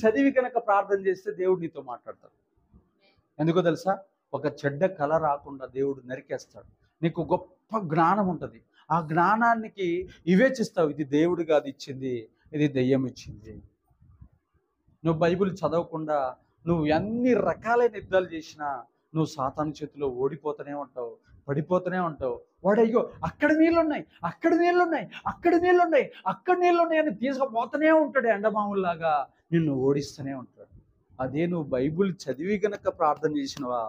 చదివి కనుక ప్రార్థన చేస్తే దేవుడు నీతో మాట్లాడతాడు. ఎందుకో తెలుసా? ఒక చెడ్డ కళ రాకుండా దేవుడు నరికేస్తాడు. నీకు గొప్ప జ్ఞానం ఉంటుంది. ఆ జ్ఞానానికి వివేచిస్తావు, ఇది దేవుడు కాదు ఇచ్చింది, ఇది దెయ్యం ఇచ్చింది. నువ్వు బైబిల్ చదవకుండా నువ్వు ఎన్ని రకాలైన యుద్ధాలు చేసినా నువ్వు సాతాను చేతిలో ఓడిపోతూనే ఉంటావు, పడిపోతూనే ఉంటావు. వాడు అయ్యో అక్కడ నీళ్ళున్నాయి, అక్కడ నీళ్ళున్నాయి, అక్కడ నీళ్ళున్నాయి, అక్కడ నీళ్ళున్నాయి అని తీసుకుపోతూనే ఉంటాడు. ఎండమాముల్లాగా నిన్ను ఓడిస్తూనే ఉంటాడు. అదే నువ్వు బైబిల్ చదివి గనక ప్రార్థన చేసినవా,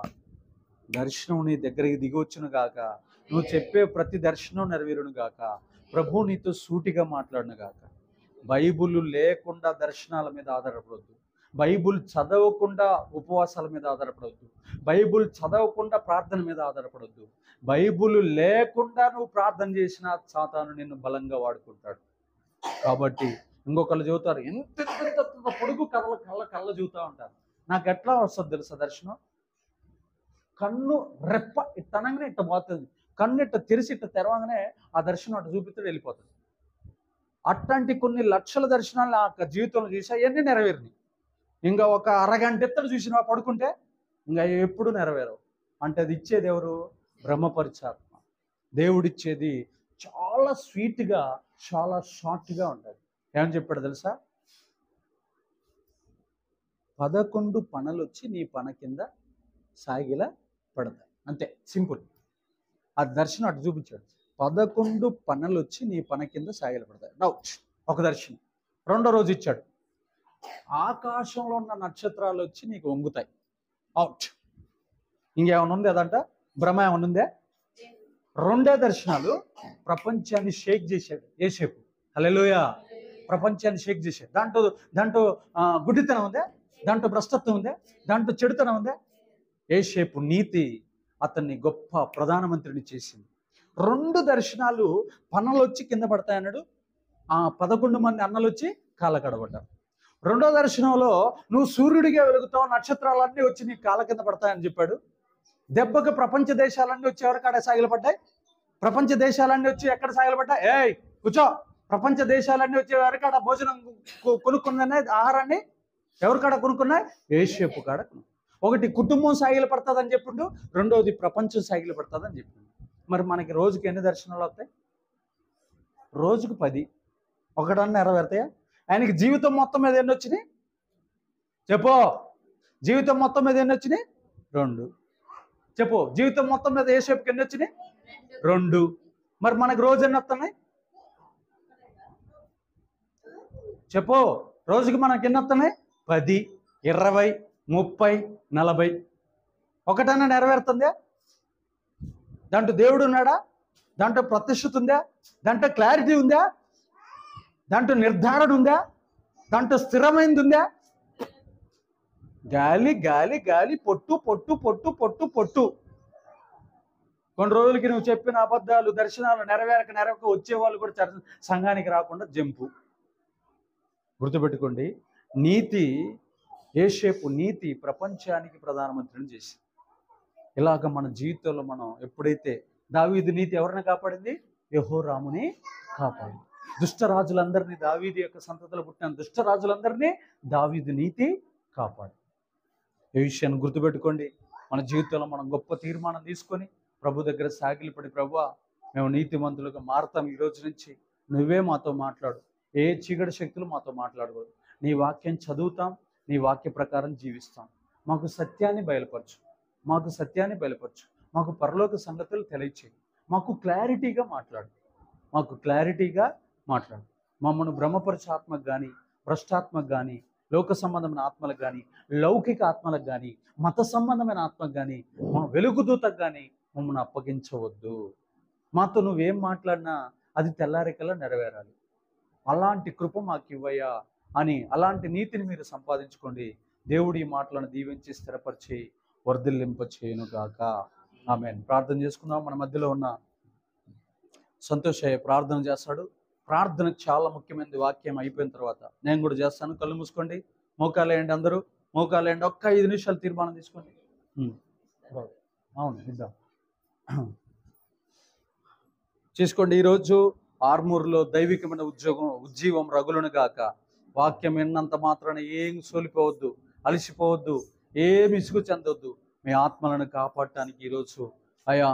దర్శనం నీ దగ్గరికి దిగొచ్చును గాక, నువ్వు చెప్పే ప్రతి దర్శనం నెరవేరును గాక, ప్రభు నీతో సూటిగా మాట్లాడును గాక. బైబిల్ లేకుండా దర్శనాల మీద ఆధారపడవద్దు, బైబిల్ చదవకుండా ఉపవాసాల మీద ఆధారపడవద్దు, బైబిల్ చదవకుండా ప్రార్థన మీద ఆధారపడవద్దు. బైబిల్ లేకుండా నువ్వు ప్రార్థన చేసినా సాతాను నిన్ను బలంగా వాడుకుంటాడు. కాబట్టి ఇంకొకళ్ళు చెబుతారు, ఎంత పొడుగు కళ్ళ చెబుతూ ఉంటారు. నాకు ఎట్లా వస్తుంది తెలుసా దర్శనం? కన్ను రెప్ప ఇట్టనగానే ఇట్ట పోతుంది, కన్ను ఇట్ట తెరిచి ఇట్ట తెరవగానే ఆ దర్శనం అటు చూపిస్తే వెళ్ళిపోతుంది. అట్లాంటి కొన్ని లక్షల దర్శనాలు ఆ జీవితంలో చూసా, అవన్నీ నెరవేరినాయి. ఇంకా ఒక అరగంట ఎత్తడు చూసినా పడుకుంటే ఇంకా ఎప్పుడు నెరవేరవు. అంటే అది ఇచ్చేది ఎవరు? బ్రహ్మపరిచాత్మ. దేవుడిచ్చేది చాలా స్వీట్గా, చాలా షార్ట్గా ఉంటుంది. ఏమని చెప్పాడు తెలుసా? 11 పనలు వచ్చి నీ పన కింద సాగిల పడతాయి, అంతే, సింపుల్. ఆ దర్శనం అటు చూపించాడు. 11 పనలు వచ్చి నీ పన కింద సాగిల పడతాయి. డౌట్ ఒక దర్శనం. రెండో రోజు ఇచ్చాడు, ఆకాశంలో ఉన్న నక్షత్రాలు వచ్చి నీకు వంగుతాయి. అవుట్. ఇంకేమైనా ఉంది అదంట? భ్రమ ఏమైనా ఉందే? రెండే దర్శనాలు ప్రపంచాన్ని షేక్ చేశాడు యేసేపు. హల్లెలూయా. ప్రపంచాన్ని షేక్ చేశాడు. దాంట్లో గుడ్డితనం ఉందే, దాంట్లో భ్రష్టత్వం ఉందే, దాంట్లో చెడుతనం ఉందే? యేసేపు నీతి అతన్ని గొప్ప ప్రధానమంత్రిని చేసింది. 2 దర్శనాలు పనలు వచ్చి కింద పడతాయన్నాడు, 11 మంది అన్నలు వచ్చి కాళ్ళ కడబడ్డారు. రెండో దర్శనంలో నువ్వు సూర్యుడిగా వెలుగుతావు, నక్షత్రాలన్నీ వచ్చి నీ కాళ్ళ కింద పడతాయని చెప్పాడు. దెబ్బకు ప్రపంచ దేశాలన్నీ వచ్చి ఎవరికాడ సాగిలపడ్డాయి? ప్రపంచ దేశాలన్నీ వచ్చి ఎక్కడ సాగిలపడ్డాయి? ఏయ్ కూర్చో. ప్రపంచ దేశాలన్నీ వచ్చి ఎవరికాడ భోజనం కొనుక్కున్నాయి, ఆహారాన్ని ఎవరికాడ కొనుక్కున్నాయి? యేసేపు కాడ. ఒకటి కుటుంబం సాగిల పడుతుందని చెప్పిండు, రెండోది ప్రపంచం సాగిల పడుతుందని చెప్పిండు. మరి మనకి రోజుకి ఎన్ని దర్శనాలు వస్తాయి? రోజుకు 10. ఒకటన్నా నెరవేరుతాయా? ఆయనకి జీవితం మొత్తం మీద ఎన్ని వచ్చినాయి చెప్పు? జీవితం మొత్తం మీద ఎన్ని వచ్చినాయి? 2. చెప్పు, జీవితం మొత్తం మీద యేసేపుకి ఎన్ని వచ్చినాయి? 2. మరి మనకు రోజు ఎన్ని వస్తున్నాయి చెప్పు? రోజుకి మనకి ఎన్ని వస్తున్నాయి? 10, 20, 30, 40. ఒకటన్నా నెరవేరుతుందా? దాంట్లో దేవుడు ఉన్నాడా? దాంట్లో ప్రతిష్ఠత ఉందా? దాంట్లో క్లారిటీ ఉందా? దాంట్లో నిర్ధారణ ఉందా? దాంట్లో స్థిరమైంది ఉందా? గాలి గాలి గాలి, పొట్టు పొట్టు పొట్టు పొట్టు పొట్టు. కొన్ని రోజులకి నువ్వు చెప్పిన అబద్ధాలు, దర్శనాలు నెరవేరక వచ్చేవాళ్ళు కూడా సంఘానికి రాకుండా జంపు. గుర్తుపెట్టుకోండి, నీతి, యేసేపు నీతి ప్రపంచానికి ప్రధానమంత్రిని చేసింది. ఇలాగ మన జీవితంలో మనం ఎప్పుడైతే, దావీదు నీతి ఎవరిని కాపాడింది? యెహోరాముని కాపాడింది. దుష్టరాజులందరినీ, దావీదు యొక్క సంతతిలో పుట్టిన దుష్టరాజులందరినీ దావీదు నీతి కాపాడు. ఈ విషయాన్ని గుర్తుపెట్టుకోండి. మన జీవితంలో మనం గొప్ప తీర్మానం తీసుకొని ప్రభు దగ్గర సాగిలిపడి, ప్రభువా మేము నీతిమంతులుగా మారతాం, ఈ రోజు నుంచి నువ్వే మాతో మాట్లాడు, ఏ చీకటి శక్తులు మాతో మాట్లాడకూడదు, నీ వాక్యం చదువుతాం, నీ వాక్య ప్రకారం జీవిస్తాం, మాకు సత్యాన్ని బయలుపరచు, మాకు సత్యాన్ని బయలుపరచు, మాకు పరలోక సంగతులు తెలియచేయి, మాకు క్లారిటీగా మాట్లాడు, మాకు క్లారిటీగా మాట్లాడు. మమ్మల్ని బ్రహ్మపరచ ఆత్మకు కానీ, భ్రష్టాత్మకు కానీ, లోక సంబంధమైన ఆత్మలకు కానీ, లౌకిక ఆత్మలకు కానీ, మత సంబంధమైన ఆత్మకు కానీ, మా వెలుగుదూతకు కానీ మమ్మల్ని అప్పగించవద్దు. మాతో నువ్వేం మాట్లాడినా అది తెల్లారికల్లా నెరవేరాలి. అలాంటి కృప మాకు ఇవ్వయ్యా అని, అలాంటి నీతిని మీరు సంపాదించుకోండి. దేవుడు ఈ మాటలను దీవించి స్థిరపరిచి వర్ధిల్లింప చేయను గాక. ఆమేన్. ప్రార్థన చేసుకుందాం. మన మధ్యలో ఉన్న సంతోషయ్య ప్రార్థన చేస్తాడు. ప్రార్థన చాలా ముఖ్యమైనది. వాక్యం అయిపోయిన తర్వాత నేను కూడా చేస్తాను. కళ్ళు మూసుకోండి, మోకాలేయండి, అందరూ మోకాలేయండి. ఒక్క 5 నిమిషాలు తీర్మానం తీసుకోండి. అవును, ఇద్దాం చేసుకోండి. ఈరోజు ఆర్మూర్లో దైవికమైన ఉజ్జీవం రగులును గాక. వాక్యం విన్నంత మాత్రాన ఏం సోలిపోవద్దు, అలసిపోవద్దు, ఏమి ఇసుగు చెందొద్దు. మీ ఆత్మలను కాపాడటానికి ఈరోజు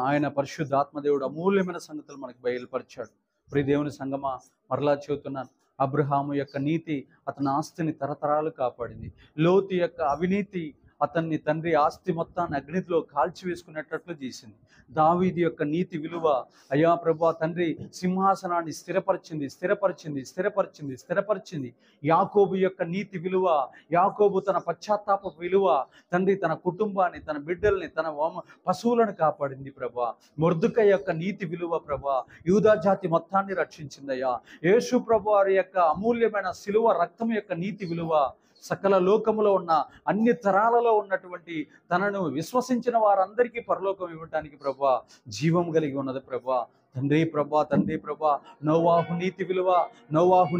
ఆయన పరిశుద్ధ ఆత్మదేవుడు అమూల్యమైన సంగతులు మనకు బయలుపరిచాడు. ప్రియ దేవుని సంగమా, మరలా చెబుతున్నాను, అబ్రహాము యొక్క నీతి అతని ఆస్తిని తరతరాలు కాపాడింది. లోతు యొక్క అవినీతి అతన్ని తండ్రి ఆస్తి మొత్తాన్ని అగ్నిలో కాల్చివేసుకునేటట్లు చేసింది. దావీదు యొక్క నీతి విలువ, అయ్యా ప్రభా తండ్రి సింహాసనాన్ని స్థిరపరిచింది. యాకోబు యొక్క నీతి విలువ, యాకోబు తన పశ్చాత్తాప విలువ, తండ్రి తన కుటుంబాన్ని, తన బిడ్డల్ని, తన పశువులను కాపాడింది ప్రభా. మొర్దుకై యొక్క నీతి విలువ ప్రభా యూదా జాతి మొత్తాన్ని రక్షించిందయ్యా. యేసు ప్రభు వారి యొక్క అమూల్యమైన శిలువ రక్తం యొక్క నీతి విలువ సకల లోకములో ఉన్న అన్ని తరాలలో ఉన్నటువంటి తనను విశ్వసించిన వారందరికీ పరలోకం ఇవ్వటానికి ప్రభా జీవం కలిగి ఉన్నది ప్రభా. తండ్రి ప్రభా నోవాహు నీతి విలువ నోవాహు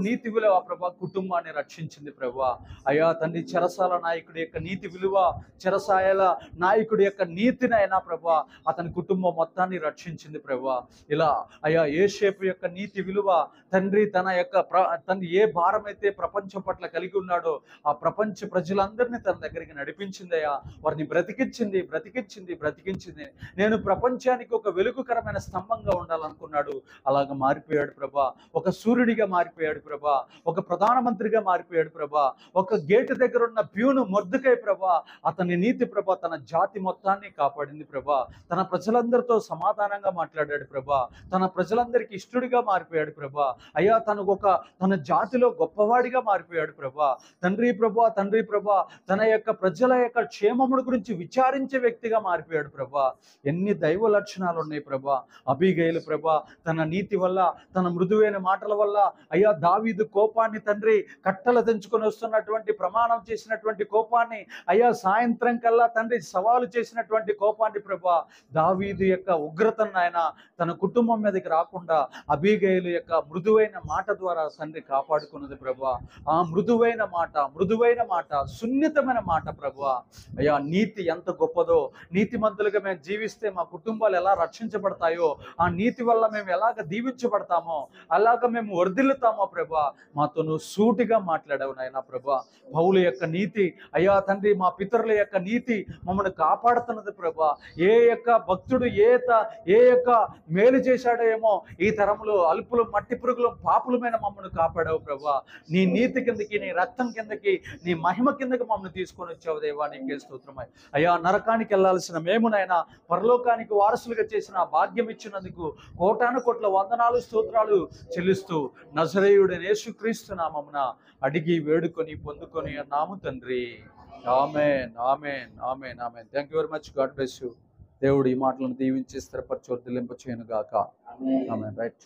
నీతి విలువ ప్రభా కుటుంబాన్ని రక్షించింది ప్రభా. అయ్యా తండ్రి చెరసాల నాయకుడి యొక్క నీతి విలువ, చెరసాయల నాయకుడి యొక్క నీతిని అయినా ప్రభా అతని కుటుంబం మొత్తాన్ని రక్షించింది ప్రభా. ఇలా అయ్యా యోసేపు యొక్క నీతి విలువ, తండ్రి తండ్రి ఏ భారం అయితే ప్రపంచం పట్ల కలిగి ఉన్నాడో ఆ ప్రపంచ ప్రజలందరినీ తన దగ్గరికి నడిపించిందయ్యా. వారిని బ్రతికించింది. నేను ప్రపంచానికి ఒక వెలుగుకరమైన స్తంభంగా ఉండాలనుకున్నాడు, అలాగ మారిపోయాడు ప్రభా. ఒక సూర్యుడిగా మారిపోయాడు ప్రభా, ఒక ప్రధానమంత్రిగా మారిపోయాడు ప్రభా, ఒక గేటు దగ్గర ఉన్న ప్యూను మొర్దుకై ప్రభా అతని నీతి ప్రభా తన జాతి మొత్తాన్ని కాపాడింది ప్రభా. తన ప్రజలందరితో సమాధానంగా మాట్లాడాడు ప్రభా, తన ప్రజలందరికీ ఇష్టడిగా మారిపోయాడు ప్రభా. అయ్యా తన జాతిలో గొప్పవాడిగా మారిపోయాడు ప్రభా. తండ్రి ప్రభా తన యొక్క ప్రజల యొక్క క్షేమముల గురించి విచారించే వ్యక్తిగా మారిపోయాడు ప్రభా. ఎన్ని దైవ లక్షణాలు ఉన్నాయి ప్రభా. అబీగయలు ప్రభా తన నీతి వల్ల, తన మృదువైన మాటల వల్ల అయ్యా దావీదు కోపాన్ని తండ్రి కట్టలు తెంచుకొని వస్తున్నటువంటి ప్రమాణం చేసినటువంటి కోపాన్ని అయ్యా సాయంత్రం కల్లా తండ్రి సవాలు చేసినటువంటి కోపాన్ని ప్రభా దావీదు యొక్క ఉగ్రతను ఆయన తన కుటుంబం మీదకి రాకుండా అబీగయలు యొక్క మృదువైన మాట ద్వారా తండ్రి కాపాడుకున్నది ప్రభా. ఆ మృదువైన మాట సున్నితమైన మాట ప్రభా. అయ్యా నీతి ఎంత గొప్పదో, నీతిమంతులుగా మేము జీవిస్తే మా కుటుంబాలు ఎలా రక్షించబడతాయో, ఆ నీతి వల్ల మేము ఎలాగ దీవించబడతామో, అలాగ మేము వర్ధిల్లుతామో ప్రభా. మాతో నువ్వు సూటిగా మాట్లాడావు నాయనా ప్రభా. పౌలు యొక్క నీతి అయ్యా తండ్రి మా పితరుల యొక్క నీతి మమ్మల్ని కాపాడుతున్నది ప్రభా. ఏ యొక్క భక్తుడు ఏ యొక్క మేలు చేశాడో ఏమో ఈ తరంలో అల్పులు, మట్టి పురుగులు, పాపులమైన మమ్మల్ని కాపాడావు ప్రభా. నీ నీతి కిందకి, నీ రక్తం కిందకి, నీ మహిమ కిందకి మమ్మల్ని తీసుకొని వచ్చావు దేవా. నీకే స్తోత్రమై. అయ్యా నరకానికి వెళ్ళాల్సిన మేమునైనా పరలోకానికి వారసులుగా చేసిన భాగ్యం ఇచ్చినందుకు కోటాను కోట్ల వందనాలు, స్తోత్రాలు చెల్లిస్తూ నజరేయుడైన యేసుక్రీస్తు నామమున అడిగి వేడుకొని పొందుకొని అన్నాము తండ్రి. ఆమేన్. Thank you very much. God bless you. దేవుడు ఈ మాటలను దీవించి స్థిరపరచు, వర్ధిల్లింప చేయను గాక. ఆమేన్. రైట్.